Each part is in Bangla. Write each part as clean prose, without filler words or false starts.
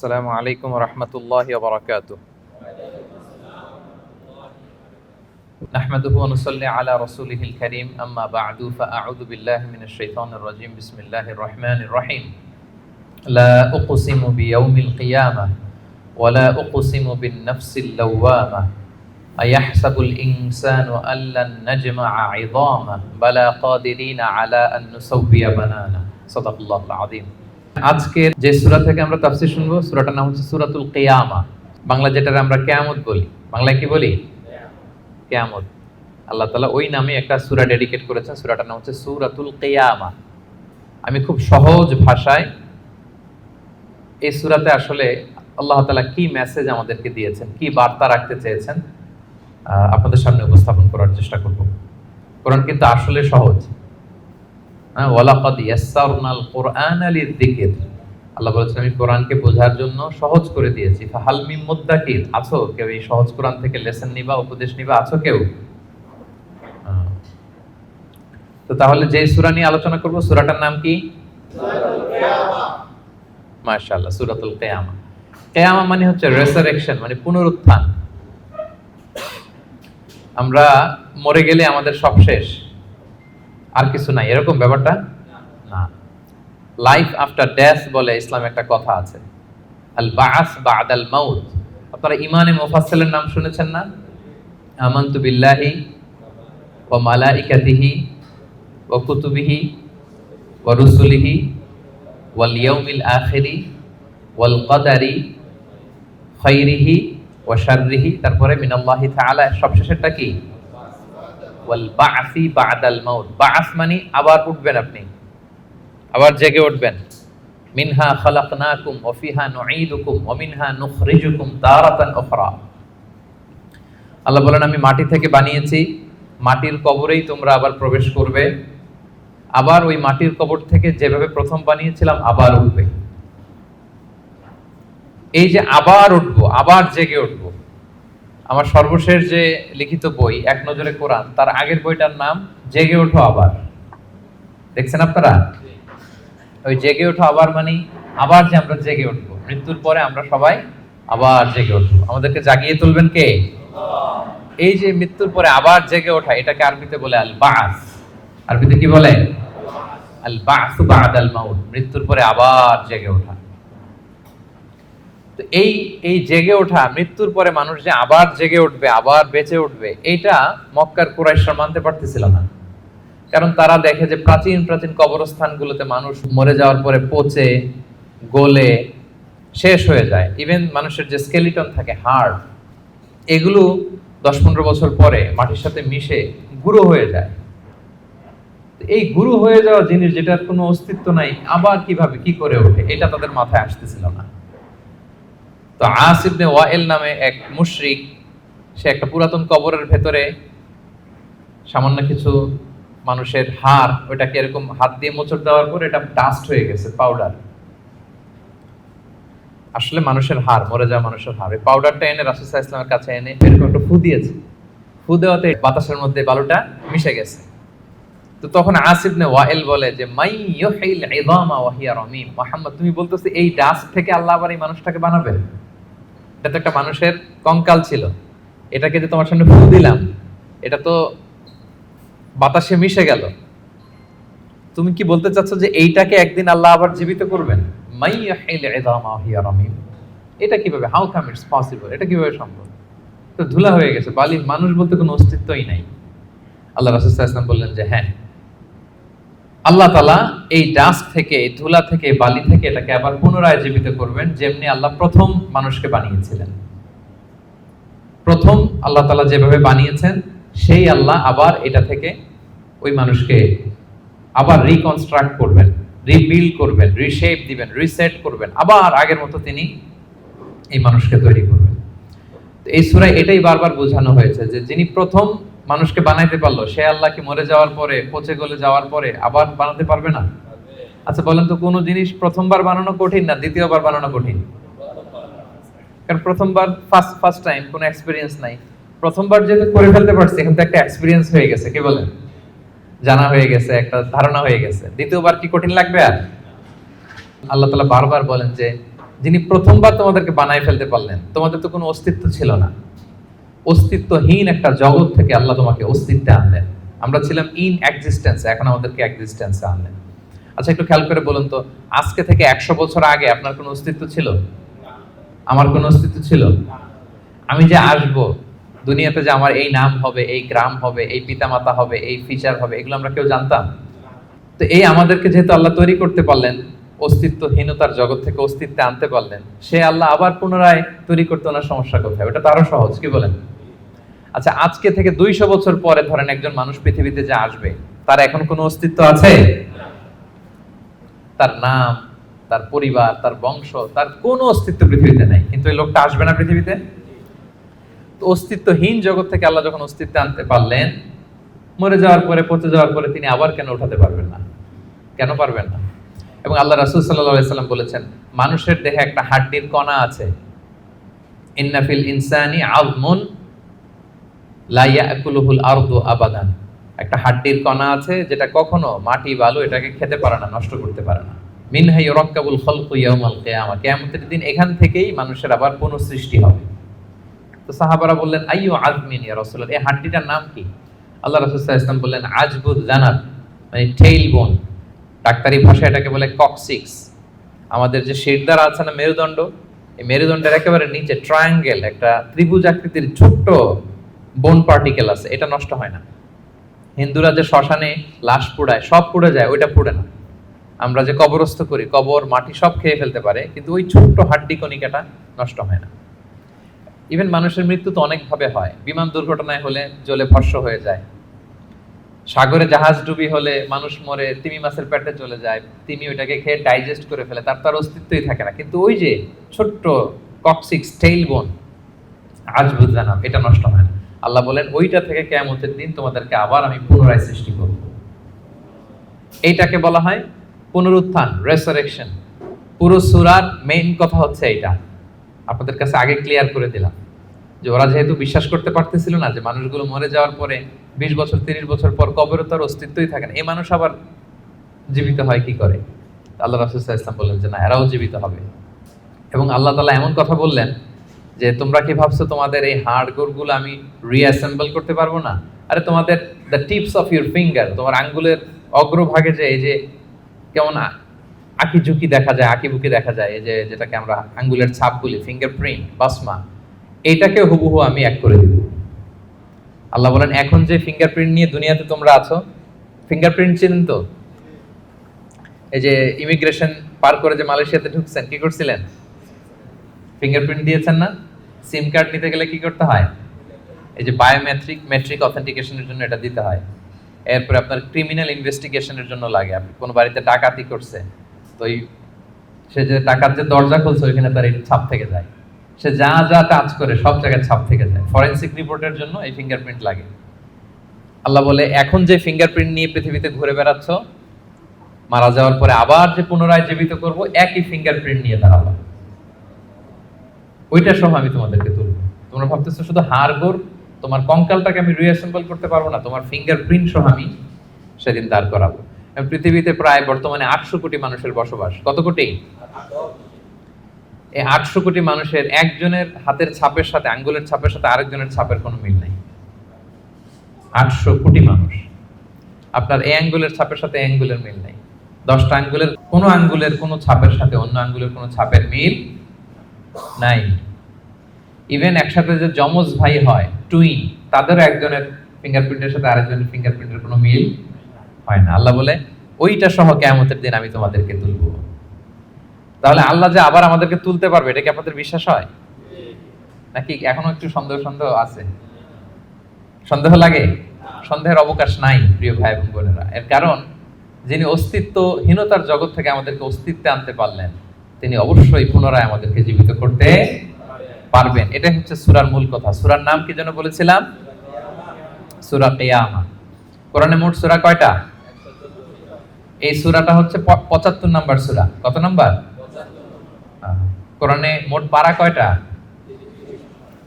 আসসালামু আলাইকুম ওয়া রাহমাতুল্লাহি ওয়া বারাকাতুহু। নাহমাদুহু ওয়া নুসাল্লি আলা রাসূলিহিল কারীম, আম্মা বা'দু, ফাআউযু বিল্লাহি মিনাশ শাইতানির রাজীম। বিসমিল্লাহির রাহমানির রাহিম। লা উকসিমু বিয়াউমিল কিয়ামাহ ওয়া লা উকসিমু বিন নাফসিল লাওয়ামাহ। আয়াহসাবুল ইনসানু আল্লান নাজমা'a 'ইযামাহ বালা কাদিরিনা আলা আন নুসাউবিয়া বানানা। সাদাকাল্লাহুল আযীম। আজকের যে সূরা থেকে আমরা তাফসীর শুনবো, সূরাটার নাম হচ্ছে সূরাতুল কিয়ামা। বাংলা যেটাকে আমরা কিয়ামত বলি, বাংলায় কি বলি? কিয়ামত। আল্লাহ তাআলা ওই নামে একটা সূরা ডেডিকেট করেছেন। সূরাটার নাম হচ্ছে সূরাতুল কিয়ামা। আমি খুব সহজ ভাষায় এই সূরাতে আসলে আল্লাহ তাআলা কি মেসেজ আমাদেরকে দিয়েছেন, কি বার্তা রাখতে চেয়েছেন, আপনাদের সামনে উপস্থাপন করার চেষ্টা করব। কোরআন কিন্তু আসলে সহজ। ওয়ালাকাদ ইয়াসসারনাল কুরআনা লিযিকর। আল্লাহ বলেছেন আমি কোরআনকে বোঝার জন্য সহজ করে দিয়েছি। ফাহাল মিন মুদ্দাকির, আছো কেউ এই সহজ কোরআন থেকে লেসন নিবা, উপদেশ নিবা, আছো কেউ? তো তাহলে যে সূরা নিয়ে আলোচনা করব, সূরাটার নাম কি? সূরাতুল কিয়ামা। মাশাআল্লাহ, সূরাতুল কিয়ামা। কিয়ামা মানে হচ্ছে রেসারেকশন, মানে পুনরুত্থান। আমরা মরে গেলে আমাদের সব শেষ, আর কিছু নাই, এরকম ব্যাপারটা না। লাইফ আফটার ডেথ বলে ইসলামে একটা কথা আছে, আল বাআস বা'দাল মাউত। আপনারা ইমানে মুফাসসিলের নাম শুনেছেন না? আমানতু বিল্লাহি ওয়া মালাইকাতিহি ওয়া কুতুবিহি ওয়া রুসুলিহি ওয়াল ইয়াউমিল আখিরি ওয়াল কদারি খাইরিহি ওয়া শাররিহি। তারপরে মিনাল্লাহি তাআলা, সবশেষেরটা কি? ওয়াল বা'সি বা'দাল মাউত। বা'স মানে আবার উঠবেন, আপনি আবার জেগে উঠবেন। মিনহা খালাকনাকুম ওয়া ফিহা নুঈদুকুম ওয়া মিনহা নুখরিজুকুম তারাতান উখরা। আল্লাহ বলেন আমি মাটি থেকে বানিয়েছি, মাটির কবরেই তোমরা আবার প্রবেশ করবে, আবার ওই মাটির কবর থেকে যেভাবে প্রথম বানিয়েছিলাম আবার উঠবে। এই যে আবার উঠবো, আবার জেগে উঠবো। আমার সর্বশেষ যে লিখিত বই এক নজরে কোরআন, তার আগের বইটার নাম জেগে ওঠো আবার। দেখছেন আপনারা? ওই জেগে ওঠো আবার মানে আবার যে আমরা জেগে উঠবো, মৃত্যুর পরে আমরা সবাই আবার জেগে উঠবো। আমাদেরকে জাগিয়ে তুলবেন কে? এই যে মৃত্যুর পরে আবার জেগে ওঠা, এটাকে আরবিতে বলে আল বা'স। আরবিতে কি বলে? আল বা'সু বা'দাল মাউত, মৃত্যুর পরে আবার জেগে ওঠা। তো এই জেগে ওঠা, মৃত্যুর পরে মানুষ যে আবার জেগে উঠবে, আবার বেঁচে উঠবে, এইটা মক্কার কুরাইশরা মানতে পারতেছিল না। কারণ তারা দেখে যে প্রাচীন প্রাচীন কবরস্থানগুলোতে মানুষ মরে যাওয়ার পরে পচে গলে শেষ হয়ে যায়। ইভেন মানুষের যে স্কেলিটন থাকে, হাড়, এগুলো 10-15 বছর পরে মাটির সাথে মিশে গুঁড়ো হয়ে যায়। এই গুঁড়ো হয়ে যাওয়া জিনিস, যেটার কোনো অস্তিত্ব নাই, আবার কিভাবে কি করে ওঠে, এটা তাদের মাথায় আসতেছিল না। তো আস ইবনে ওয়াইল নামে এক মুশরিক, সে একটা পুরাতন কবরের ভেতরে সামান্য কিছু মানুষের হাড়, ওইটাকে এরকম হাত দিয়ে মোচড় দেওয়ার পর এটা ডাস্ট হয়ে গেছে, পাউডার। আসলে মানুষের হাড়, মরে যাওয়া মানুষের হাড়, এই পাউডারটা এনে রাসূল সাল্লাল্লাহু আলাইহি ওয়াসাল্লামের কাছে এনে এরকম একটা ফু দিয়েছে। ফু দেওয়াতে বাতাসের মধ্যে বালুটা মিশে গেছে। তো তখন আস ইবনে ওয়াইল বলে যে মাই ইউহিল ইযামা ওয়া হিয়া রামীম। মুহাম্মদ, তুমি বলতেছো এই ডাস্ট থেকে আল্লাহ আবার এই মানুষটাকে বানাবেন? এটা তো একটা মানুষের কঙ্কাল ছিল, এটাকে যে তোমার সামনে ফু দিলাম, এটা তো বাতাসে মিশে গেল। তুমি কি বলতে চাচ্ছ যে এইটাকে একদিন আল্লাহ আবার জীবিত করবেন? মাই ইউহিল ইযামা ওয়া হিয়া রামীম, এটা কিভাবে? How come it's possible? এটা কিভাবে সম্ভব? তো ধুলা হয়ে গেছে, বালি, মানুষ বলতে কোনো অস্তিত্বই নাই। আল্লাহ রাসূল সাল্লাল্লাহু আলাইহি ওয়াসাল্লাম বললেন যে হ্যাঁ, আল্লাহ তাআলা এই ডাস্ট থেকে, এই ধুলা থেকে, বালি থেকে এটাকে আবার পুনরায় জীবিত করবেন, যেমনি আল্লাহ প্রথম মানুষকে বানিয়েছিলেন। প্রথম আল্লাহ তাআলা যেভাবে বানিয়েছেন, সেই আল্লাহ আবার এটা থেকে ওই মানুষকে আবার রিকনস্ট্রাক্ট করবেন, রিবিল্ড করবেন, রিশেপ দিবেন, রিসেট করবেন, আবার আগের মতো তিনি এই মানুষকে তৈরি করবেন। তো এই সূরায় এটাই বারবার বোঝানো হয়েছে যে যিনি প্রথম মানুষকে বানাইতে পারলো, সে আল্লাহ কি মরে যাওয়ার পরে, পচে গলে যাওয়ার পরে আবার বানাতে পারবে না? আচ্ছা বলেন তো, কোন জিনিস প্রথমবার বানানো কঠিন না দ্বিতীয়বার বানানো কঠিন? কারণ প্রথমবার ফার্স্ট টাইম, কোনো এক্সপেরিয়েন্স নাই। প্রথমবার যেহেতু করে ফেলতে পারছি, এখন তো একটা এক্সপেরিয়েন্স হয়ে গেছে, কি বলেন? জানা হয়ে গেছে, একটা ধারণা হয়ে গেছে। দ্বিতীয়বার কি কঠিন লাগবে আর? আল্লাহ তাআলা বারবার বলেন যে যিনি প্রথমবার তোমাদেরকে বানায় ফেলতে পারলেন। তোমাদের তো কোনো অস্তিত্ব ছিল না, অস্তিত্বহীন একটা জগৎ থেকে আল্লাহ তোমাকে অস্তিত্বে আনলেন। আমরা ছিলাম ইন এক্সিস্টেন্স, এখন আমাদেরকে এক্সিস্টেন্সে আনলেন। আচ্ছা, একটু খেয়াল করে বলুন তো, আজকে থেকে 100 বছর আগে আপনার কোনো অস্তিত্ব ছিল? আমার কোনো অস্তিত্ব ছিল? আমি যে আসব দুনিয়াতে, যে আমার এই নাম হবে, এই গ্রাম হবে, এই পিতামাতা হবে, এই ফিচার হবে, এগুলো আমরা কেউ জানতাম? তো এই আমাদেরকে যেহেতু আল্লাহ তৈরি করতে পারলেন, অস্তিত্বহীনতার জগৎ থেকে অস্তিত্বে আনতে পারলেন, সে আল্লাহ আবার পুনরায় তৈরি করতে ওনার সমস্যা কোথায়? ওটা তো আরো সহজ, কি বলেন? আচ্ছা, আজকে থেকে 200 বছর পরে ধরেন একজন মানুষ পৃথিবীতে যে আসবে, তার এখন কোনো অস্তিত্ব আছে? তার নাম, তার পরিবার, তার বংশ, তার কোনো অস্তিত্ব পৃথিবীতে নাই। কিন্তু এই লোকটা আসবে না পৃথিবীতে? তো অস্তিত্বহীন জগৎ থেকে আল্লাহ যখন অস্তিত্বে আনতে পারলেন, মরে যাওয়ার পরে, পচে যাওয়ার পরে তিনি আবার কেন উঠাতে পারবেন না? কেন পারবেন না? এবং আল্লাহ রাসূল সাল্লাল্লাহু আলাইহি সাল্লাম বলেছেন, মানুষের দেহে একটা হাড্ডির কণা আছে, ইন্না ফিল ইনসানি আযমুন লা ইয়াকুলুহুল আরদু আবাদান। একটা হাড্ডির কণা আছে যেটা কখনো মাটি বালু এটাকে খেতে পারে না, নষ্ট করতে পারে না। মিনহা ইউরাক্কাবুল খালকু ইয়াউমাল কিয়ামা, কিয়ামতের দিন এখান থেকেই মানুষের আবার পুনঃসৃষ্টি হবে। তো সাহাবারা বললেন, আইয়ু আযমিন ইয়া রাসূলুল্লাহ, এই হাড্ডিটার নাম কি? আল্লাহ রাসূল সাল্লাল্লাহু আলাইহি ওয়াসাল্লাম বললেন, আজবুদ জানাব, মানে টেইল বোন। ডাক্তারি ভাষায় এটাকে বলে কক্সিক্স। আমাদের যে শিরদাঁড়া আছে না, মেরুদণ্ড, এই মেরুদণ্ডের একেবারে নিচে ট্রায়াঙ্গেল একটা ত্রিভুজ আকৃতির ছোট্ট বোন পার্টিকেল আছে, এটা নষ্ট হয় না। হিন্দুরা যে শ্মশানে লাশ পোড়ায়, সব পুড়ে যায়, ওইটা পুড়ে না। আমরা যে কবরস্থ করি, কবর মাটি সব খেয়ে ফেলতে পারে, কিন্তু ওই ছোট্ট হাড্ডি কণিকাটা নষ্ট হয় না। ইভেন মানুষের মৃত্যু তো অনেক ভাবে হয়। বিমান দুর্ঘটনায় হলে জ্বলে ভস্ম হয়ে যায়, সাগরে জাহাজ ডুবি হলে মানুষ মরে, তিমি মাছের পেটে চলে যায়, তিমি ওইটাকে খেয়ে ডাইজেস্ট করে ফেলে, তার অস্তিত্বই থাকে না। কিন্তু ওই যে ছোট্ট কক্সিক্স টেইল বোন, আজবুদ জানাব, এটা নষ্ট হয় না। আল্লাহ বলেন, ওইটা থেকে কিয়ামতের দিন তোমাদেরকে আবার আমি পুনরায় সৃষ্টি করব। এইটাকে বলা হয় পুনরুত্থান, রেসারেকশন। পুরো সূরার মেইন কথা হচ্ছে এইটা। আপনাদের কাছে আগে ক্লিয়ার করে দিলাম যে ওরা যেহেতু বিশ্বাস করতে পারতেছিল না যে মানুষগুলো মরে যাওয়ার পরে 20 বছর 30 বছর পর কবরে তার অস্তিত্বই থাকে না, এই মানুষ আবার জীবিত হয় কি করে? আল্লাহ রাসূল সাল্লাল্লাহু আলাইহি ওয়াসাল্লাম বললেন যে না, এরাও জীবিত হবে। এবং আল্লাহ তাআলা এমন কথা বললেন যে তোমরা কি ভাবছো তোমাদের এই হাড় গোড়গুলো আমি রিঅ্যাসেম্বল করতে পারবো না? আরে তোমাদের the tips of your finger, তোমার আঙ্গুলের অগ্রভাগে যে এই যে কেমন আঁকি ঝুঁকি দেখা যায়, আঁকি বুকি দেখা যায়, এই যে যেটাকে আমরা আঙ্গুলের ছাপ বলি, ফিঙ্গারপ্রিন্ট, বাসমা, এইটাকে হুবহু আমি এক করে দিব। আল্লাহ বলেন, এখন যে ফিঙ্গারপ্রিন্ট নিয়ে দুনিয়াতে তোমরা আছো, ফিঙ্গারপ্রিন্ট চিনেন তো? এই যে ইমিগ্রেশন পার করে যে মালয়েশিয়াতে ঢুকছেন, কি করছিলেন? ফিঙ্গারপ্রিন্ট দিয়েছেন না? সিম কার্ড নিতে গেলে কি করতে হয়? এই যে মেট্রিক অথেন্টিকেশনের জন্য এটা দিতে হয়। এরপরে আপনার ক্রিমিনাল ইনভেস্টিগেশনের জন্য লাগে। আপনি কোন বাড়িতে ডাকাতি করছে, তো সে যে ডাকাত যে দরজা খুলছে ওইখানে তার এই ছাপ থেকে যায়। সে যা যা টাচ করে সব জায়গায় ছাপ থেকে যায়। ফরেনসিক রিপোর্টের জন্য এই ফিঙ্গারপ্রিন্ট লাগে। আল্লাহ বলে, এখন যে ফিঙ্গারপ্রিন্ট নিয়ে পৃথিবীতে ঘুরে বেড়াচ্ছ, মারা যাওয়ার পরে আবার যে পুনরায় জীবিত করব, একই ফিঙ্গারপ্রিন্ট নিয়ে দাঁড়াবো, ওইটা সহ আমি তোমাদেরকে তুলবো। তোমরা ভাবতেছো শুধু হাড়গোড়, তোমার কঙ্কালটাকে আমি রিঅ্যাসেম্বল করতে পারবো না, তোমার ফিঙ্গারপ্রিন্ট সহ আমি সেদিন দাঁড় করাবো। পৃথিবীতে প্রায় বর্তমানে 800 কোটি মানুষের বসবাস। কত কোটি? এই 800 কোটি মানুষের একজনের হাতের ছাপের সাথে, আঙ্গুলের ছাপের সাথে আরেকজনের ছাপের কোনো মিল নাই। 800 কোটি মানুষ, আপনার এই আঙ্গুলের ছাপের সাথে এই আঙ্গুলের মিল নাই। 10টা আঙ্গুলের কোনো আঙ্গুলের কোনো ছাপের সাথে অন্য আঙ্গুলের কোনো ছাপের মিল নাই। ইভেন একসাথে যে যমজ ভাই হয়, টুইন, তাদেরও একজনের ফিঙ্গারপ্রিন্টের সাথে আরেকজনের ফিঙ্গারপ্রিন্টের কোনো মিল হয় না। আল্লাহ বলে, ওইটা সহ কিয়ামতের দিন আমি তোমাদেরকে তুলবো। তাহলে আল্লাহ যে আবার আমাদেরকে তুলতে পারবে, এটা কি আপনাদের বিশ্বাস হয়? নাকি এখনো একটু সন্দেহ আছে? সন্দেহ লাগে? সন্দেহের অবকাশ নাই প্রিয় ভাই এবং বোনেরা। এর কারণ, যিনি অস্তিত্বহীনতার জগৎ থেকে আমাদেরকে অস্তিত্বে আনতে পারলেন, তিনি অবশ্যই পুনরায় আমাদেরকে জীবিত করতে পারবেন। এটাই হচ্ছে সূরার মূল কথা। সূরার নাম কি যেন বলেছিলাম? সূরা কিয়ামা। কোরআনে মোট সূরা কয়টা? এই সূরাটা হচ্ছে 75 নাম্বার সূরা। কত নাম্বার? কোরআনে মোট পারা কয়টা?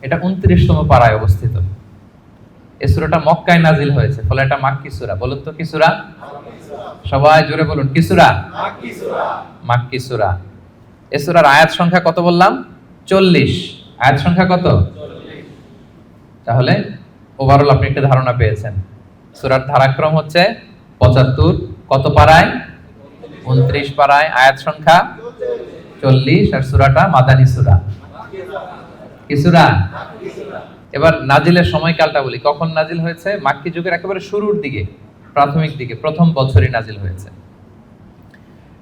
এটা 29তম পারায় অবস্থিত। এই সূরাটা মক্কায় নাজিল হয়েছে, ফলে এটা মাক্কি সূরা। বলুন তো কি সূরা? সবাই জোরে বলুন, কি সূরা? মাক্কি সূরা। মাক্কি সূরা। এই সূরার আয়াত সংখ্যা কত বললাম? 40। আয়াত সংখ্যা কত? তাহলে ওভারঅল আপনি একটা ধারণা পেয়েছেন। সূরার ধারাক্রম হচ্ছে 75, কত পারায়? 29 পারায়, আয়াত সংখ্যা 40, আর সূরাটা মাদানী সূরা। কি সূরা? এবার নাজিলের সময়কালটা বলি, কখন নাজিল হয়েছে? মাক্কি যুগের একেবারে শুরুর দিকে, প্রাথমিক দিকে, প্রথম বছরই নাজিল হয়েছে।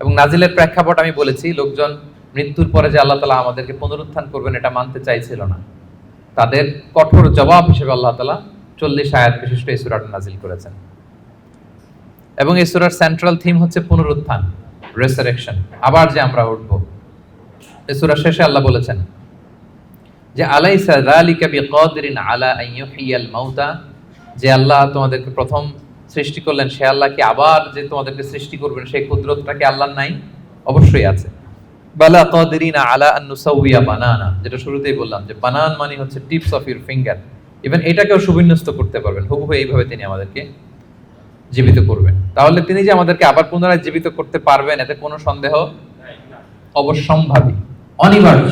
এবং নাজিলের প্রেক্ষাপট আমি বলেছি, লোকজন মৃত্যুর পরে যে আল্লাহ তাআলা আমাদেরকে পুনরুত্থান করবেন এটা মানতে চাইছিল না। তাদের কঠোর জবাব হিসেবে আল্লাহ তাআলা 40 আয়াত বিশিষ্ট এই সূরাটা নাজিল করেছেন। এবং এই সূরার সেন্ট্রাল থিম হচ্ছে পুনরুত্থান, রেসারেকশন, আবার যে আমরা উঠব। এই সূরার শেষে আল্লাহ বলেছেন যে আলাইসা যালিকা বিকাদিরিন আলা আন ইউহিয়াল মাউতা, যে আল্লাহ তোমাদেরকে প্রথম সৃষ্টি করলেন সে আল্লাহ কি আবার যে তোমাদেরকে সৃষ্টি করবেন সেই কুদরতটা কি আল্লাহর নাই? অবশ্যই আছে। বালা কাদিরিনা আলা আন নুসাউইয়া বানানা, যেটা শুরুতেই বললাম যে বানান মানে হচ্ছে tips of your finger, even এটাকেও সুবিন্যস্ত করতে পারবেন, হুবহু এইভাবে তিনি আমাদেরকে জীবিত করবেন। তাহলে তিনি যে আমাদেরকে আবার পুনরায় জীবিত করতে পারবেন এতে কোনো সন্দেহ অবশ্যম্ভাবী, অনিবার্য।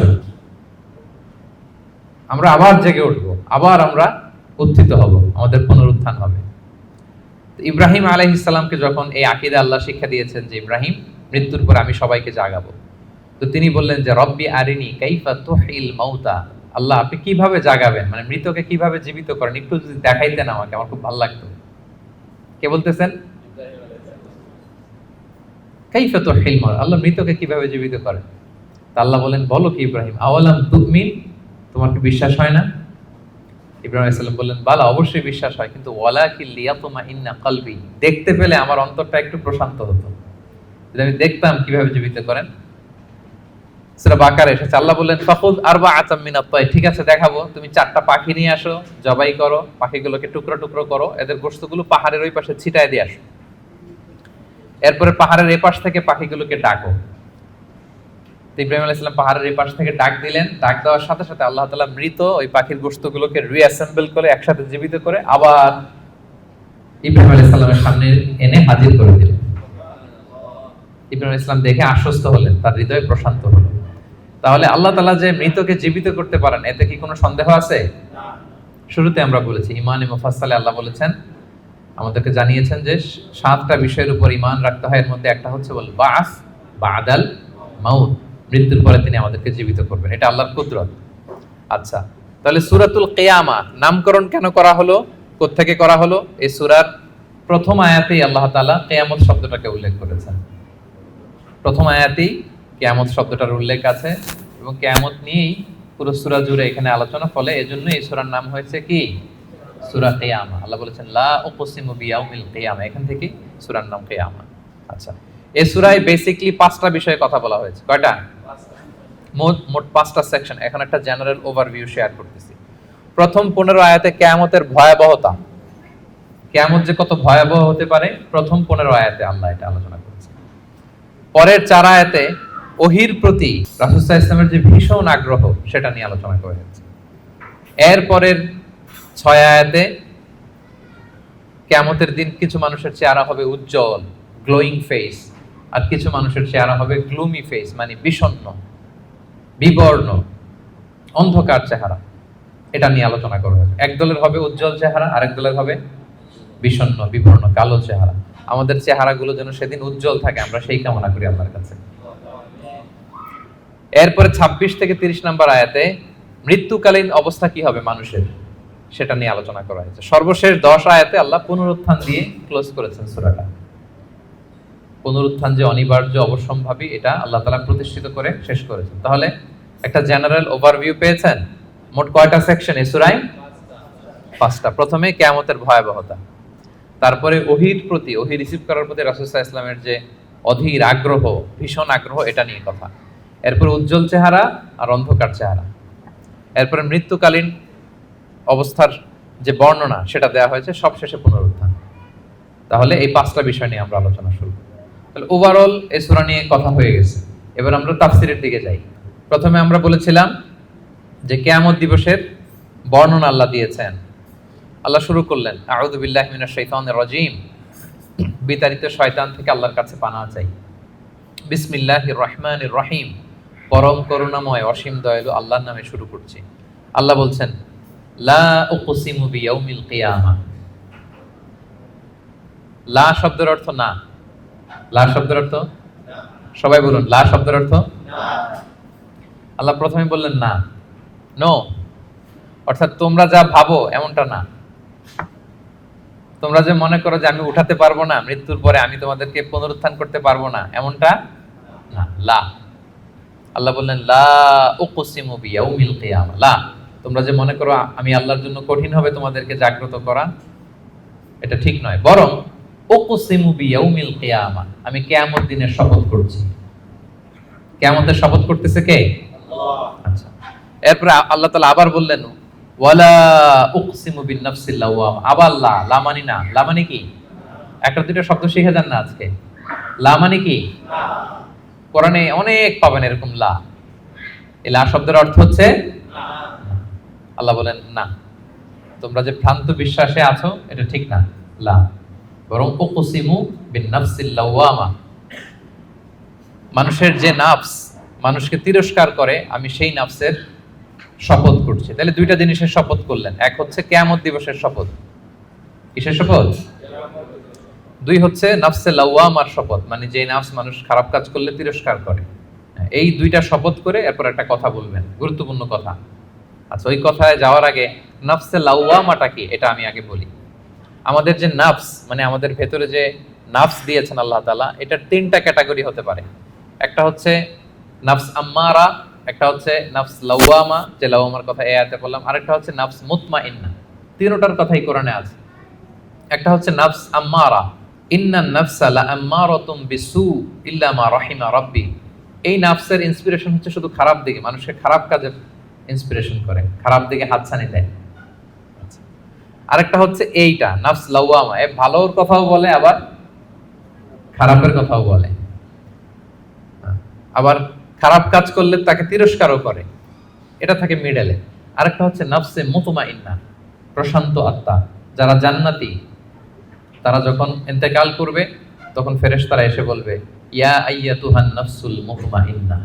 আমরা আবার জেগে উঠবো, আবার আমরা উত্থিত হব, আমাদের পুনরুত্থান হবে। ইব্রাহিম আলাইহিস সালামকে যখন এই আকীদা আল্লাহ শিক্ষা দিয়েছেন যে ইব্রাহিম, মৃত্যুর পর আমি সবাইকে জাগাবো, তো তিনি বললেন যে রব্বি আরিনি কাইফা তুহিল মাউতা, আল্লাহ আপনি কিভাবে জাগাবেন, মানে মৃতকে কিভাবে জীবিত করেন, একটু যদি দেখাইতেন আমাকে, আমার খুব ভালো লাগতো। কে বলতেছেন? কাইফা তুহিল মাউতা, আল্লাহ মৃতকে কিভাবে জীবিত করেন? তা আল্লাহ বলেন বলো কি ইব্রাহিম, আওয়ালাম তুমিন, তোমার কি বিশ্বাস হয় না? ইব্রাহিম আলাইহিস সালাম বললেন বালা, অবশ্যই বিশ্বাস হয়, কিন্তু ওয়ালাকিন লিয়াতমাইন্না কলবি, দেখতে পেলে আমার অন্তরটা একটু প্রশান্ত হতো, যদি আমি দেখতাম কিভাবে জীবিত করেন। সূরা বাকারা এসেছে, আল্লাহ বললেন ফাখুয আরবাআতাম মিনাত তায়র, ঠিক আছে দেখাবো, তুমি 4টা পাখি নিয়ে আসো, জবাই করো, পাখিগুলোকে টুকরো টুকরো করো, এদের গোশতগুলো পাহাড়ের ওই পাশে ছিটায় দিয়ে আসো, এরপরে পাহাড়ের এই পাশ থেকে পাখিগুলোকে ডাকো। ইব্রাহিম আলাইহিস সালাম পাহাড়ের এই পাশ থেকে ডাক দিলেন, ডাক দেওয়ার সাথে সাথে আল্লাহ তাআলা মৃত ওই পাখির গোশতগুলোকে রিঅ্যাসেম্বল করে একসাথে জীবিত করে আবার ইব্রাহিম আলাইহিস সালামের সামনে এনে হাজির করে দিলেন। ইব্রাহিম আলাইহিস সালাম দেখে আশ্বস্ত হলেন, তার হৃদয় প্রশান্ত হলো। তাহলে আল্লাহ তাআলা যে মৃতকে জীবিত করতে পারেন এতে কি কোনো সন্দেহ আছে? শুরুতে আমরা বলেছি ঈমানে মুফাসসালে আল্লাহ বলেছেন, আমাদেরকে জানিয়েছেন যে 7টা বিষয়ের উপর ঈমান রাখতে হয়, এর মধ্যে একটা হচ্ছে বল বাস বাদাল মাউত, মৃত্যুর পরে তিনি আমাদেরকে জীবিত করবেন, এটা আল্লাহর কুদরত। আচ্ছা, তাহলে সূরাতুল কিয়ামা নামকরণ কেন করা হলো, কোত্থেকে করা হলো? এই সূরার প্রথম আয়াতেই আল্লাহ তাআলা কিয়ামত শব্দটাকে উল্লেখ করেছেন। প্রথম আয়াতেই কিয়ামত শব্দটার উল্লেখ আছে এবং কিয়ামত নিয়েই পুরো সূরা জুড়ে এখানে আলোচনা, ফলে এজন্য এই সূরার নাম হয়েছে কি? সূরা কিয়ামা। আল্লাহ বলেছেন লা উকসিমু বিয়াউমিল কিয়ামা, এখান থেকে সূরার নাম কিয়ামা। আচ্ছা, এই সূরায় বেসিক্যালি 5টা বিষয়ে কথা বলা হয়েছে। কয়টা? মোট 5টা সেকশন। এখন একটা জেনারেল ওভারভিউ শেয়ার করতেছি। প্রথম 15 আয়াতে কিয়ামতের ভয়াবহতা, কিয়ামত যে কত ভয়াবহ হতে পারে, প্রথম 15 আয়াতে আল্লাহ এটা আলোচনা করেছে। পরের 4 আয়াতে ওহীর প্রতি রাসূল সাল্লাল্লাহু আলাইহি ওয়াসাল্লামের যে ভীষণ আগ্রহ সেটা নিয়ে আলোচনা করা হয়েছে। এর পরের 6 আয়াতে কিয়ামতের দিন কিছু মানুষের চেহারা হবে উজ্জ্বল, গ্লোয়িং ফেস, আর কিছু মানুষের চেহারা হবে গ্লুমি ফেস, মানে বিষণ্ণ, বিবর্ণ, অন্ধকার চেহারা। এটা নিয়ে আলোচনা করা হয়েছে। এক দলের হবে উজ্জ্বল চেহারা, আরেক দলের হবে বিষণ্ণ, বিবর্ণ, কালো চেহারা। আমাদের চেহারাগুলো যেন সেদিন উজ্জ্বল থাকে, আমরা সেই কামনা করি আল্লাহর কাছে। এরপরে 26 থেকে 30 নম্বর আয়াতে মৃত্যুকালীন অবস্থা কি হবে মানুষের, সেটা নিয়ে আলোচনা করা হয়েছে। সর্বশেষ 10 আয়াতে আল্লাহ পুনরুত্থান দিয়ে ক্লোজ করেছেন সূরাটা। পুনরুত্থান যে অনিবার্য, অবশ্যম্ভাবী, এটা আল্লাহ তাআলা প্রতিষ্ঠিত করে শেষ করেছেন। তাহলে একটা জেনারেল ওভারভিউ পেয়েছেন। মোট কয়টা সেকশন এই সূরায়? 5টা। প্রথমে কিয়ামতের ভয়াবহতা, তারপরে ওহীর প্রতি, ওহী রিসিভ করার প্রতি রাসূল সাল্লাল্লাহু আলাইহি ওয়াসাল্লামের যে অধীর আগ্রহ, ভীষণ আগ্রহ, এটা নিয়ে কথা। এরপর উজ্জ্বল চেহারা আর অন্ধকার চেহারা। এরপরে মৃত্যুকালীন অবস্থার যে বর্ণনা সেটা দেওয়া হয়েছে, সবশেষে পুনরুত্থান। তাহলে এই 5টা বিষয় নিয়ে আমরা আলোচনা শুরু করি। তাহলে ওভারঅল এই সূরা নিয়ে কথা হয়ে গেছে। এবার আমরা তাফসীরের দিকে যাই। প্রথমে আমরা বলেছিলাম যে কিয়ামত দিবসের বর্ণনা আল্লাহ দিয়েছেন। আল্লাহ শুরু করলেন আউযু বিল্লাহি মিনাশ শাইতানির রাজীম, বিতাড়িত শয়তান থেকে আল্লাহর কাছে পানাহ চাই। বিসমিল্লাহির রহমানির রহিম, পরম করুণাময় অসীম দয়ালু আল্লাহর নামে শুরু করছি। আল্লাহ বলছেন, লা উকসিমু বিয়াউমিল কিয়ামা। লা শব্দের অর্থ না। লা শব্দের অর্থ, সবাই বলুন, লা শব্দের অর্থ না। আল্লাহ প্রথমে বললেন না, নো, অর্থাৎ তোমরা যা ভাবো এমনটা না। তোমরা যে মনে করো যে আমি উঠাতে পারবো না, মৃত্যুর পরে আমি তোমাদেরকে পুনরুত্থান করতে পারবো না, এমনটা না। লা, আল্লাহ বললেন লা উকসিমু বিয়াউমিল কিয়ামা। লা, তোমরা যে মনে করো আমি আল্লাহর জন্য কঠিন হবে তোমাদেরকে জাগ্রত করা, এটা ঠিক নয়। বরং উকসিমু বিয়াউমিল কিয়ামা, আমি কিয়ামত দিনের শপথ করছি। কিয়ামতের শপথ করতেছে কে? আল্লাহ। আচ্ছা, এরপর আল্লাহ তাআলা আবার বললেন ওয়ালা উকসিমু বিন নাফসিল লাওয়ামা। আবার লা, লা মানে না। লা মানে কি? একটা দুটো শব্দ শিখে যান না আজকে। লা মানে কি? কোরআনে অনেক পাবেন এরকম লা। এই লা শব্দের অর্থ হচ্ছে আল্লাহ বলেন না, তোমরা যে ভ্রান্ত বিশ্বাসে আছো এটা ঠিক না। লা, বরং উকসিমু বিন নাফসিল লাওয়ামা, মানুষের যে নাফস মানুষকে তিরস্কার করে, আমি সেই নাফসের শপথ করছি। তাহলে দুইটা জিনিসের শপথ করলেন। এক হচ্ছে কিয়ামত দিবসের শপথ। কিসের শপথ? দুই হচ্ছে নাফসে লাওয়ামার শপথ, মানে যে নাফস মানুষ খারাপ কাজ করলে তিরস্কার করে। এই দুইটা শপথ করে এরপর একটা কথা বলবেন, গুরুত্বপূর্ণ কথা। আচ্ছা, ওই কথায় যাওয়ার আগে নাফসে লাওয়ামাটা কি এটা আমি আগে বলি। আমাদের যে নাফস, মানে আমাদের ভেতরে যে নাফস দিয়েছেন আল্লাহ তাআলা, এটার তিনটা ক্যাটাগরি হতে পারে। একটা হচ্ছে নাফস আম্মারা, একটা হচ্ছে নাফস লাওয়ামা, যে লাওয়ামার কথা এই আয়াতে বললাম, আরেকটা হচ্ছে নাফস মুতমাইন্না। তিনটার কথাই কোরআনে আছে। একটা হচ্ছে নাফস আম্মারা, ইন্নান নাফসা লাআম্মারাতুম বিসু ইল্লা মা রাহিমা রাব্বি। এই নাফসের ইন্সপিরেশন হচ্ছে শুধু খারাপ দিকে, মানুষকে খারাপ কাজে ইন্সপিরেশন করে, খারাপ দিকে হাতছানি দেয়। আরেকটা হচ্ছে এইটা নাফস লাওয়ামা, এ ভালোর কথাও বলে আবার খারাপের কথাও বলে, আবার খারাপ কাজ করলে তাকে তিরস্কারও করে, এটা থাকে মিডলে। আরেকটা হচ্ছে নাফসে মুতমাইন্না, প্রশান্ত আত্মা। যারা জান্নাতি, তারা যখন ইন্তেকাল করবে তখন ফেরেশতারা এসে বলবে ইয়া আইয়াতুহান নাফসুল মুতমাইন্না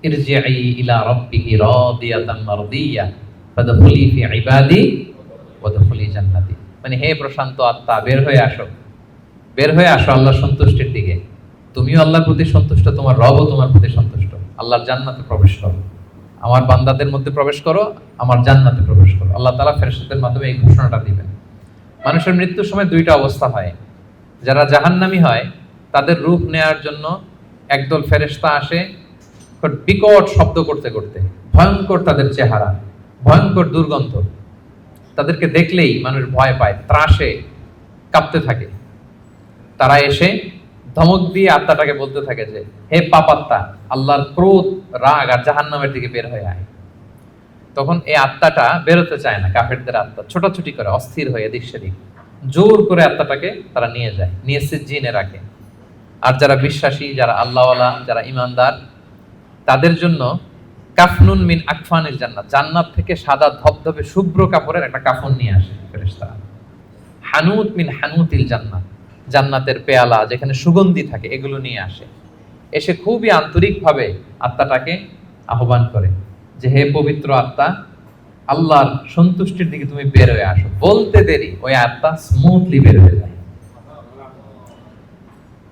ইরজিই ইলা রাব্বিকি রাদিয়াতান মারদিয়া ফাদখুলি ফি ইবাদি ওয়াদখুলি জান্নাতি। মানে হে প্রশান্ত আত্মা, বের হয়ে আসো, বের হয়ে আসো আল্লাহর সন্তুষ্টির দিকে। তুমিও আল্লাহর প্রতি সন্তুষ্ট, তোমার রবও তোমার প্রতি সন্তুষ্ট। আল্লাহর জান্নাতে প্রবেশ করো, আমার বান্দাদের মধ্যে প্রবেশ করো, আমার জান্নাতে প্রবেশ করো। আল্লাহ তাআলা ফেরেশতাদের মাধ্যমে এই ঘোষণাটা দিবেন। মানুষের মৃত্যুর সময় দুইটা অবস্থা হয়। যারা জাহান্নামী হয় তাদের রূহ নেয়ার জন্য একদল ফেরেশতা আসে বিকট শব্দ করতে করতে, ভয়ঙ্কর তাদের চেহারা, ভয়ঙ্কর দুর্গন্ধ। তাদেরকে দেখলেই মানুষ ভয় পায়, ত্রাসে কাঁপতে থাকে। তারা এসে ধমক দিয়ে আত্মাটাকে বলতে থাকে যে হে পাপাত্মা, আল্লাহর ক্রোধ, রাগ আর জাহান্নামের দিকে বের হয়ে আয়। তখন এই আত্মাটা বেরোতে চায় না, কাফেরদের আত্মা ছোটাছুটি করে, অস্থির হয়ে এদিক সেদিক, জোর করে আত্মাটাকে তারা নিয়ে যায়, নিয়ে সিজ্জিনে রাখে। আর যারা বিশ্বাসী, যারা আল্লাহওয়ালা, যারা ইমানদার, তাদের জন্য কাফনুন মিন আকফানিল জান্নাত, জান্নাত থেকে সাদা ধবধবে শুভ্র কাপড়ের একটা কাফন নিয়ে আসে ফেরেশতারা। হানুত মিন হানুতিল জান্নাত, জান্নাতের পেয়ালা যেখানে সুগন্ধি থাকে, এগুলো নিয়ে আসে। এসে খুবই আন্তরিকভাবে আত্মাটাকে আহ্বান করে যে হে পবিত্র আত্মা, আল্লাহর সন্তুষ্টির দিকে তুমি বের হয়ে আসো। বলতে দেরি ওই আত্মা স্মুথলি বের হয়ে যায়।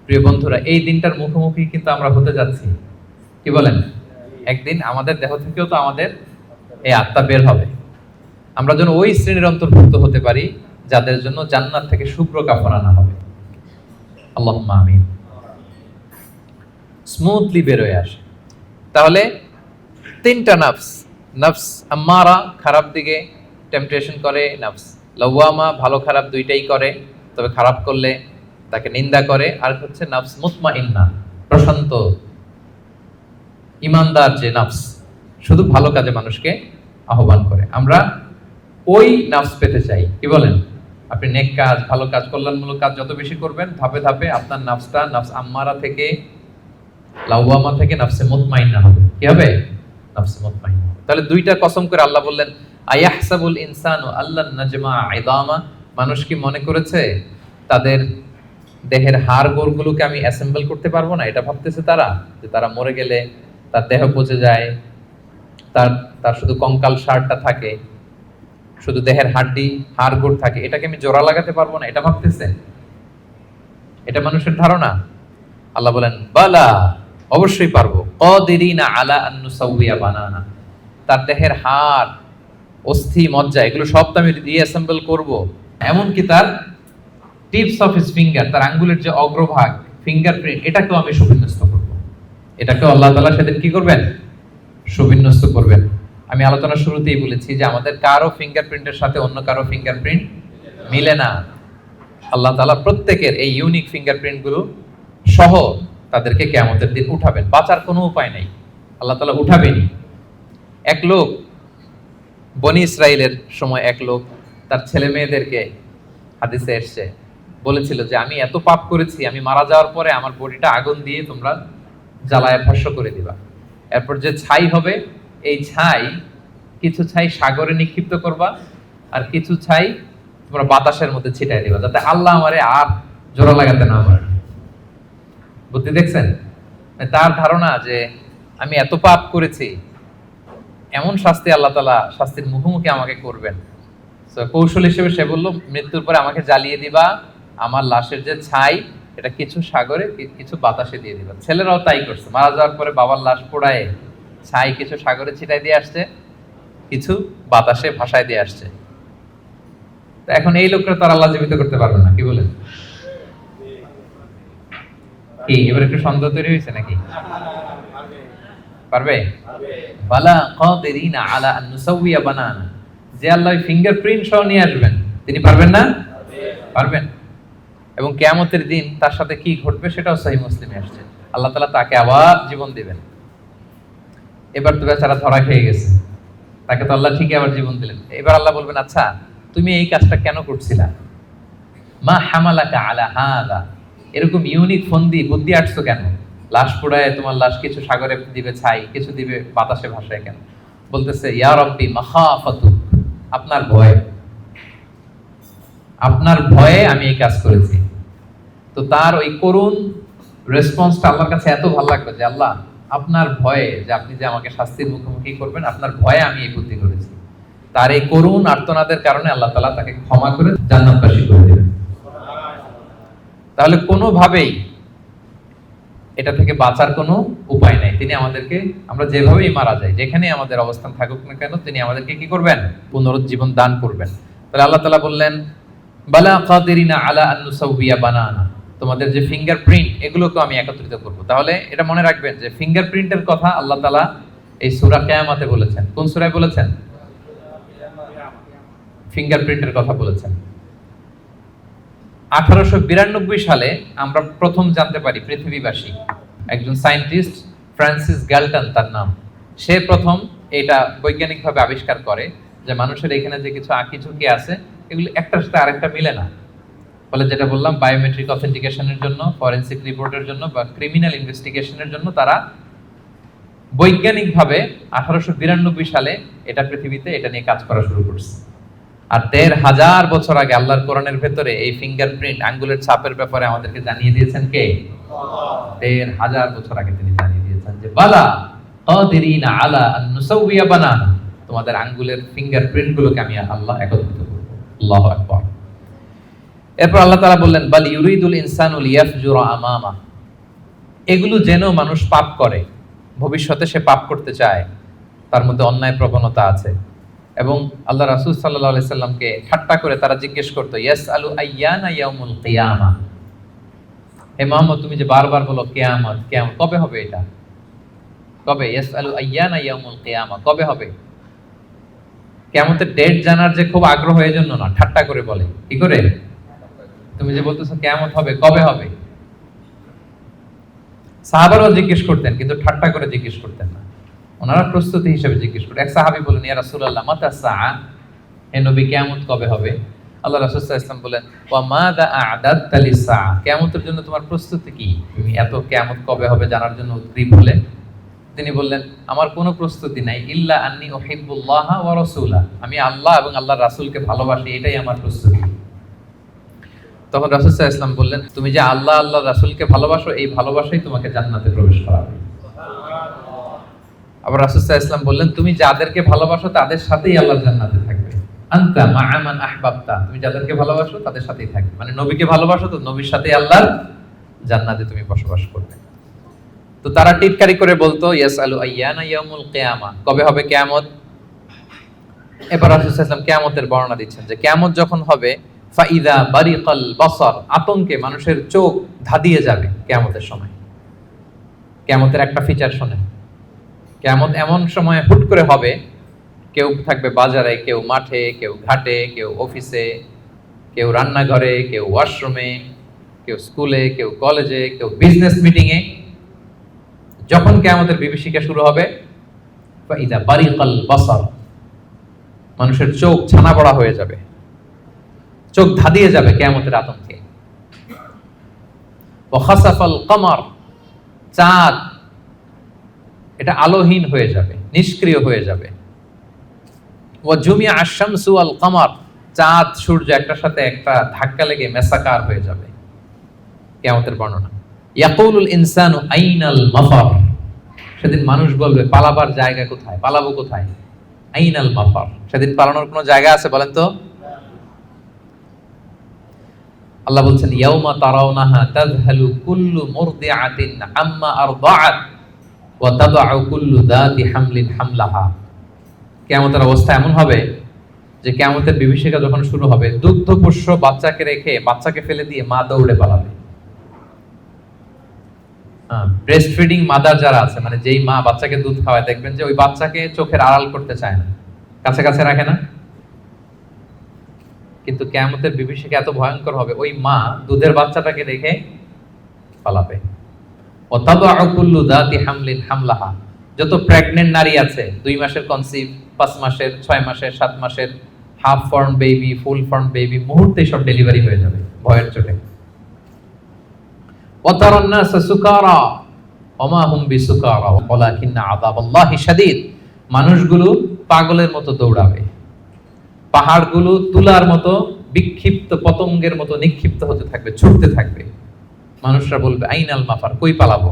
প্রিয় বন্ধুরা, এই দিনটার মুখোমুখি কিন্তু আমরা হতে যাচ্ছি। কি বলেন? একদিন আমাদের দেহ থেকেও তো আমাদের এই আত্মা বের হবে। আমরা যেন ওই শ্রেণীর অন্তর্ভুক্ত হতে পারি যাদের জন্য জান্নাত থেকে শুভ্র কাফন আনা হবে। আল্লাহুম্মা আমিন। স্মুথলি বের হয়ে আসে। তাহলে তিনটা নাফস, নাফস আম্মারা খারাপ দিকে টেম্পটেশন করে, নাফস লাওয়ামা ভালো খারাপ দুইটাই করে, তবে খারাপ করলে তাকে নিন্দা করে, আর হচ্ছে নাফস মুতমাইন্না, প্রশান্ত ইমানদার যে নাফস, শুধু ভালো কাজে মানুষকে আহ্বান করে। আমরা ওই নাফস পেতে চাই। কি বলেন? আপনি নেক কাজ, ভালো কাজ, কল্যাণমূলক কাজ যত বেশি করবেন, ধাপে ধাপে আপনার নাফসটা নাফস আম্মারা থেকে, লাওয়ামা থেকে নাফসে মুতমাইন্না হবে। কি হবে? নাফসে মুতমাইন্না। তাহলে দুইটা কসম করে আল্লাহ বললেন আয়াহসাবুল ইনসানু আল্লান নাজমা ইদামা, মানুষ কি মনে করেছে তাদের দেহের হাড় গোড়গুলোকে আমি অ্যাসেম্বল করতে পারবো না? এটা ভাবতেছে তারা, যে তারা মরে গেলে তার দেহ পচে যায়, তার তার শুধু কঙ্কাল সারটা থাকে, শুধু দেহের হাড্ডি হাড় গোড় থাকে, এটাকে আমি জোড়া লাগাতে পারবো না, এটা ভাবতেছেন? এটা মানুষের ধারণা? আল্লাহ বলেন বালা, অবশ্যই পারবো। কাদিরিনা আলা আন নুসাউইয়া বানানা, তার দেহের হাড়, অস্থি, মজ্জা এগুলো সব তো আমি রিঅ্যাসেম্বল করব। এমনকি তার টিপস অফ হিজ ফিঙ্গার, তার আঙ্গুলের যে অগ্রভাগ, ফিঙ্গারপ্রিন্ট, এটাকেও আমি সুবিন্যস্ত করব। এটাকেও আল্লাহ তাআলা সেদিন কি করবেন? সুবিন্যস্ত করবেন। আমি আলোচনার শুরুতেই বলেছি যে আমাদের কারো ফিঙ্গারপ্রিন্টের সাথে অন্য কারো ফিঙ্গারপ্রিন্ট মিলে না। আল্লাহ তাআলা প্রত্যেকের এই ইউনিক ফিঙ্গারপ্রিন্টগুলো সহ তাদেরকে কিয়ামতের দিন উঠাবেন। বাঁচার কোনো উপায় নাই, আল্লাহ তাআলা উঠাবেনই। এক লোক, বনি ইসরাইলের সময় এক লোক তার ছেলে মেয়েদেরকে, হাদিসে এসেছে, বলেছিল যে আমি এত পাপ করেছি, আমি মারা যাওয়ার পরে আমার বডিটা আগুন দিয়ে তোমরা জ্বালায় ভস্ম করে দিবা। এরপর যে ছাই হবে, এই ছাই, কিছু ছাই সাগরে নিক্ষিপ্ত করবা, আর কিছু ছাই তোমরা বাতাসের মধ্যে ছিটাই দিবা, যাতে আল্লাহ আমারে আর জোড়া লাগাতে না পারে। বুদ্ধি দেখছেন? তার ধারণা যে আমি এত পাপ করেছি, এমন শাস্তি আল্লাহ তাআলা শাস্তির মুখোমুখি আমাকে করবেন। কৌশল হিসেবে সে বলল, মৃত্যুর পরে আমাকে জ্বালিয়ে দিবা, আমার লাশের যে ছাই এটা কিছু সাগরে কিছু বাতাসে দিয়ে দিবা। ছেলেরাও তাই করছে, মারা যাওয়ার পরে বাবার লাশ পোড়ায় ছাই কিছু সাগরে ছিটাই দিয়ে আসছে, কিছু বাতাসে ভাসায় দিয়ে আসছে। তো এখন এই লোকরা তার আল্লাহ জীবিত করতে পারবে না, কি বলেন? কি এবার একটু সন্দেহ তৈরি হয়েছে নাকি? পারবে? বালা কাদিরিনা আলা আন নুসাউইয়া বানানা, যে আল্লাহ ফিঙ্গারপ্রিন্ট সহ নিয়ে আসবেন, তিনি পারবেন না? পারবেন। এবং কিয়ামতের দিন তার সাথে কি ঘটবে সেটাও সহিহ মুসলিমে আসছে। আল্লাহ তাআলা তাকে আবার জীবন দিবেন। এবার তো বেচারা ধরা খেয়ে গেছে, তাকে তো আল্লাহ ঠিকই আবার জীবন দিলেন। এবার আল্লাহ বলবেন, আচ্ছা তুমি এই কাজটা কেন করছিলা? মা হামালাকা আলা হাযা, এরকম ইউনিক ফন্দি বুদ্ধি আটছো কেন? লাশ পোড়ায় তোমার লাশ কিছু সাগরে দিবে ছাই, কিছু দিবে বাতাসে ভাসায় কেন? বলতেছে ইয়া রাব্বি মাখাফাতু, আপনার ভয়, আপনার ভয়ে আমি এই কাজ করেছি। তো তার ওই করুণ রেসপন্সটা আল্লাহর কাছে এত ভালো লাগলো যে আল্লাহ আপনার ভয়ে, যে আপনি যে আমাকে শাস্তির মুখোমুখি করবেন, আপনার ভয়ে আমি এই বুদ্ধি করেছি। তার এই করুণ আর্তনাদের কারণে আল্লাহ তাআলা তাকে ক্ষমা করে জান্নাতবাসী করে দিবেন। তাহলে কোনোভাবেই এটা থেকে বাঁচার কোনো উপায় নাই। তিনি আমাদেরকে, আমরা যেভাবেই মারা যাই, যেখানে আমাদের অবস্থান থাকুক না কেন, তিনি আমাদেরকে কি করবেন? পুনরুজ্জীবন দান করবেন। তাহলে আল্লাহ তাআলা বললেন বালা কাদিরিনা আলা আন নুসাউইয়া বানানা, তোমাদের যে ফিঙ্গারপ্রিন্ট এগুলোকে আমি একত্রিত করব। তাহলে এটা মনে রাখবেন যে ফিঙ্গারপ্রিন্টের কথা আল্লাহ তাআলা এই সূরা কিয়ামতে বলেছেন। কোন সূরায় বলেছেন? ফিঙ্গারপ্রিন্টের কথা বলেছেন। 1892 সালে আমরা প্রথম জানতে পারি, পৃথিবীবাসী একজন সায়েন্টিস্ট, ফ্রান্সিস গ্যালটন তার নাম, সে প্রথম এটা বৈজ্ঞানিকভাবে আবিষ্কার করে যে মানুষের এখানে যে কিছু আঁকিঝুঁকি আছে, এগুলো একটার সাথে আরেকটা মিলে না। ফলে যেটা বললাম, বায়োমেট্রিক অথেন্টিকেশনের জন্য, ফরেনসিক রিপোর্টের জন্য বা ক্রিমিনাল ইনভেস্টিগেশনের জন্য তারা বৈজ্ঞানিকভাবে 1892 সালে এটা পৃথিবীতে এটা নিয়ে কাজ করা শুরু করছে। আর 1500 বছর আগে আল্লাহর কোরআনের ভেতরে এই ফিঙ্গারপ্রিন্ট, আঙ্গুলের ছাপের ব্যাপারে আমাদেরকে জানিয়ে দিয়েছেন কে? 1500 বছর আগে তিনি জানিয়ে দিয়েছেন যে বালা কাদিরিনা আলা আন নুসাউইয়া বানানা, তোমাদের আঙ্গুলের ফিঙ্গারপ্রিন্ট গুলোকে আমি আল্লাহ একত্রিত করব। আল্লাহু আকবার। এরপর আল্লাহ তাআলা বললেন বাল ইউরিদুল ইনসানু লিয়াফজুরা আমামা, এগুলো যেন মানুষ পাপ করে, ভবিষ্যতে সে পাপ করতে চায়, তার মধ্যে অন্যায় প্রবণতা আছে। এবং আল্লাহ রাসূল সাল্লাল্লাহু আলাইহি সাল্লামকে ঠাট্টা করে তারা জিজ্ঞেস করতো ইয়াসআলু আইয়ানা ইয়াউমুল কিয়ামা, হে মুহাম্মদ তুমি যে বারবার বলো কিয়ামত কিয়ামত, কবে হবে এটা? কবে? ইয়াসআলু আইয়ানা ইয়াউমুল কিয়ামা, কবে হবে? কিয়ামতের ডেট জানার যে খুব আগ্রহ, এই জন্য না, ঠাট্টা করে বলে। কি করে? তুমি যে বলতেছো কিয়ামত হবে, কবে হবে? সাহাবারাও জিজ্ঞেস করতেন, কিন্তু ঠাট্টা করে জিজ্ঞেস করতেন না, ওনারা প্রস্তুতি হিসেবে জিজ্ঞেস করতেন। এক সাহাবী বলেন ইয়া রাসূলুল্লাহ মাতা সাআ, হে নবী কিয়ামত কবে হবে? আল্লাহ রাসূল সাল্লাল্লাহু আলাইহি ওয়াসাল্লাম বলেন ওয়া মাযা আ'দাদতা লিস-সাআ, কিয়ামতের জন্য তোমার প্রস্তুতি কি? তুমি এত কিয়ামত কবে হবে জানার জন্য উদ্গ্রীব হলে? তিনি বললেন আমার কোনো প্রস্তুতি নাই, ইল্লা আন্নী উহিব্বুল্লাহ ওয়া রাসূলা, আমি আল্লাহ এবং আল্লাহর রাসূলকে ভালোবাসি, এটাই আমার প্রস্তুতি। তখন রাসূল সাল্লাল্লাহু আলাইহি ওয়াসাল্লাম বললেন তুমি যে আল্লাহ আল্লাহর রাসূলকে ভালোবাসো, এই ভালোবাসাই তোমাকে জান্নাতে প্রবেশ করাবে। আবার রাসূল সাল্লাল্লাহু আলাইহি ওয়াসাল্লাম বললেন, তুমি যাদেরকে ভালোবাসো তাদের সাথেই আল্লাহর জান্নাতে থাকবে। আনতা মা'a মান আহবাবতা, তুমি যাদেরকে ভালোবাসো তাদের সাথেই থাকবে, মানে নবীকে ভালোবাসো তো নবীর সাথেই আল্লাহর জান্নাতে তুমি বসবাস করবে। তো তারা টিটকারি করে বলতো, ইয়াসআলু আইয়ানা ইয়াউমুল কিয়ামা, কবে হবে কিয়ামত? এবার রাসূল সাল্লাল্লাহু আলাইহি ওয়াসাল্লাম কিয়ামতের বর্ণনা দিচ্ছেন যে কিয়ামত যখন হবে, ফাইদা বারিকাল বাসার, আতঙ্কে মানুষের চোখ ধাঁধিয়ে যাবে কিয়ামতের সময়। কিয়ামতের একটা ফিচার শোনেন, কিয়ামত এমন সময় হুট করে হবে, কেউ থাকবে বাজারে, কেউ মাঠে, কেউ ঘাটে, কেউ অফিসে, কেউ রান্নাঘরে, কেউ ওয়াশরুমে, কেউ স্কুলে, কেউ কলেজে, কেউ বিজনেস মিটিংয়ে। যখন কিয়ামতের বিভীষিকা শুরু হবে, ফাইদা বারিকাল বাসার, মানুষের চোখ ছানা বড়া হয়ে যাবে, চোখ ধাঁধিয়ে যাবে কিয়ামতের আতঙ্কে। ওয়া খাসাফাল কমার, চাঁদ এটা আলোহীন হয়ে যাবে, নিষ্ক্রিয় হয়ে যাবে। ওয়া জুমিয়া আশ-শামসু ওয়াল কমার, চাঁদ সূর্য একটার সাথে একটা ধাক্কা লেগে মেসাকার হয়ে যাবে। কিয়ামতের বর্ণনা। ইয়াকুলুল ইনসানু আইনাল মাফার, সেদিন মানুষ বলবে পালাবার জায়গা কোথায়, পালাবো কোথায়? আইনাল মাফার, সেদিন পালানোর কোনো জায়গা আছে বলেন তো? আল্লাহ বলছেন, ইয়াউমা তারাউনাহা তাযহালু কুল্লু মুরদিআতিন আম্মা আরদাআত ওয়া তাদউ কুল্লু যাতি হামলিন হামলাহা। কিয়ামতের অবস্থা এমন হবে যে কিয়ামতের বিভীষিকা যখন শুরু হবে, দুগ্ধপোষ্য বাচ্চাকে রেখে, বাচ্চাকে ফেলে দিয়ে মা দৌড়ে পালাবে। ব্রেস্ট ফিডিং মাদার যারা আছে, মানে যেই মা বাচ্চাকে দুধ খাওয়ায়, দেখবেন যে ওই বাচ্চাকে চোখের আড়াল করতে চায় না, কাছে কাছে রাখে না। কিন্তু কিয়ামতের বিভীষিকা এত ভয়ঙ্কর হবে, ওই মা দুধের বাচ্চাটাকে রেখে পালাবে। ওয়া তাদউ কুল্লু যাতি হামলিন হামলাহা, যত প্রেগন্যান্ট নারী আছে, 2 মাসের কনসিভ, 5 মাসের, 6 মাসের, 7 মাসের, half form baby, full form baby, মুহূর্তেই সব ডেলিভারি হয়ে যাবে ভয়ের চোটে। ওয়া তারান নাসা সুকারা ওয়া মা হুম বিসুকারা ওয়ালাকিন্না আযাবাল্লাহি শাদীদ, মানুষগুলো পাগলের মতো দৌড়াবে, পাহাড়গুলো তুলার মতো বিক্ষিপ্ত পতঙ্গের মতো নিক্ষিপ্ত হতে থাকবে, ছুটতে থাকবে। মানুষরা বলবে আইনাল মাফার, কই পালাবো?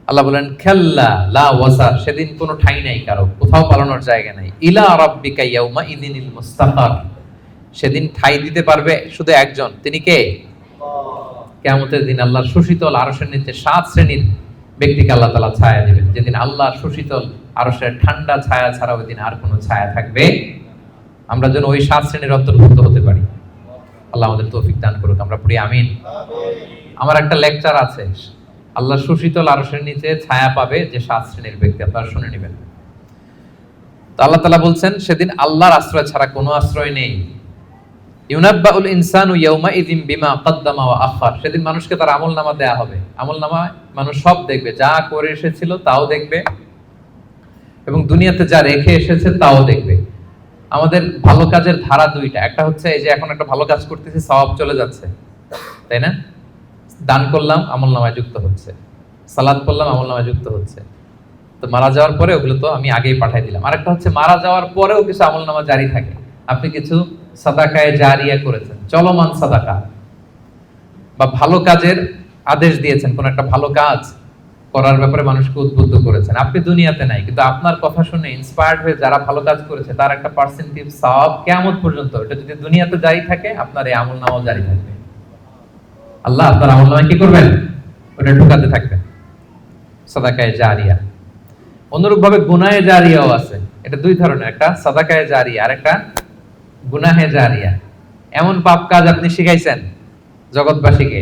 আল্লাহ বলেন, খাল্লা লা ওয়াজার, সেদিন কোনো ঠাঁই নাই কারো, কোথাও পালানোর জায়গা নাই। ইলা রাব্বিকা ইয়াউমা ইযিনিল মুস্তাকার, সেদিন ঠাঁই দিতে পারবে শুধু একজন, তিনি কে? কিয়ামতের দিন আল্লাহর সুশীতল আরশের নিচে 7 শ্রেণীর ব্যক্তিকে আল্লাহ তাআলা ছায়া দিবেন। যেদিন আল্লাহর সুশীতল আরশের ঠান্ডা ছায়া ছাড়া ওই দিন আর কোনো ছায়া থাকবে। আমরা যেন ওই 7 শ্রেণীর অন্তর্ভুক্ত হতে পারি। আল্লাহ আমাদের তৌফিক দান করুক, আমরা পড়ি আমিন। আমার একটা লেকচার আছে, আল্লাহর সুশীতল আরশের নিচে ছায়া পাবে যে 7 শ্রেণীর ব্যক্তি, আপনারা শুনে নেবেন। তো আল্লাহ তাআলা বলছেন, সেদিন আল্লাহর আশ্রয় ছাড়া কোনো আশ্রয় নেই। ইউনাব্বাউল ইনসানু ইয়াউমা ইযিন বিমা কদ্দামা ওয়া আখার, সেদিন মানুষকে তার আমলনামা দেয়া হবে। আমলনামা মানুষ সব দেখবে, যা করে এসেছিল তাও দেখবে, এবং দুনিয়াতে যা রেখে এসেছে তাও দেখবে। আমাদের ভালো কাজের ধারা দুইটা, একটা হচ্ছে এই যে এখন একটা ভালো কাজ করতেছি, সওয়াব চলে যাচ্ছে, তাই না? দান করলাম, আমলনামায় যুক্ত হচ্ছে, সালাত করলাম, আমলনামায় যুক্ত হচ্ছে। তো মারা যাওয়ার পরে ওগুলো তো আমি আগেই পাঠিয়ে দিলাম। আরেকটা হচ্ছে মারা যাওয়ার পরেও কিছু আমলনামা জারি থাকে। আপনি কিছু সাদাকায়ে জারিয়া করেছেন, চলমান সাদাকা, বা ভালো কাজের আদেশ দিয়েছেন, কোন একটা ভালো কাজ করার ব্যাপারে মানুষকে উদ্বুদ্ধ করেছেন। আপনি দুনিয়াতে নাই, কিন্তু আপনার কথা শুনে ইন্সপায়ার্ড হয়ে যারা ভালো কাজ করেছে তার একটা পার্সেন্টেজ সওয়াব কিয়ামত পর্যন্ত, এটা যদি দুনিয়াতে জারি থাকে, আপনার এই আমলনামাও জারি থাকবে। আল্লাহ আপনার আমলনামায় কি করবেন? ওটা ঢুকাতে থাকবেন, সাদাকায়ে জারিয়া। অনুরূপভাবে গুনাহে জারিয়াও আছে, এটা দুই ধরনের, একটা সাদাকায়ে জারিয়া আর একটা গুনাহে জারিয়া। এমন পাপ কাজ আপনি শিখাইছেন জগৎবাসীকে,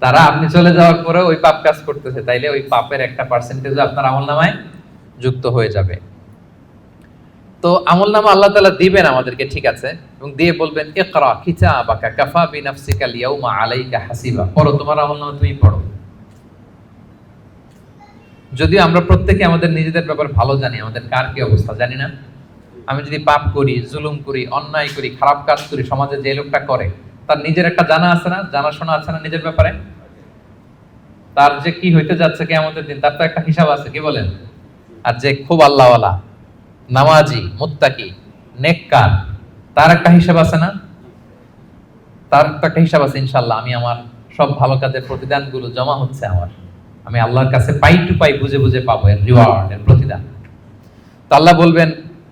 তারা আপনি চলে যাওয়ার পরে ওই পাপ কাজ করতেছে, তাইলে ওই পাপের একটা পার্সেন্টেজ আপনার আমলনামায় যুক্ত হয়ে যাবে। তো আমলনামা আল্লাহ তাআলা দিবেন আমাদেরকে, ঠিক আছে, এবং দিয়ে বলবেন, ইকরা কিতাবাকা কাফা বিনাফসিকাল ইয়াউমা আলাইকা হাসিবা, পড়ো, তোমার আমলনামা তুমি পড়ো। যদিও আমরা প্রত্যেকে আমাদের নিজেদের ব্যাপারে ভালো জানি, আমাদের কার কি অবস্থা জানি না। আমি যদি পাপ করি, জুলুম করি, অন্যায় করি, খারাপ কাজ করি, সমাজে যে লোকটা করে তার নিজের একটা জানা আছে না, জানাশোনা আছে না নিজের ব্যাপারে? তার যে কি হইতে যাচ্ছে কিয়ামতের দিন, তার তো একটা হিসাব আছে, কি বলেন? আর যে খুব আল্লাহওয়ালা, নামাজি, মুত্তাকি, নেককার, তার একটা হিসাব আছে না? তার তো একটা হিসাব আছে, ইনশাআল্লাহ আমি আমার সব ভালো কাজের প্রতিদানগুলো জমা হচ্ছে আমার, আমি আল্লাহর কাছে পাই টু পাই, বুঝে বুঝে পাবো এর রিওয়ার্ড, এর প্রতিদান। তো আল্লাহ বলবেন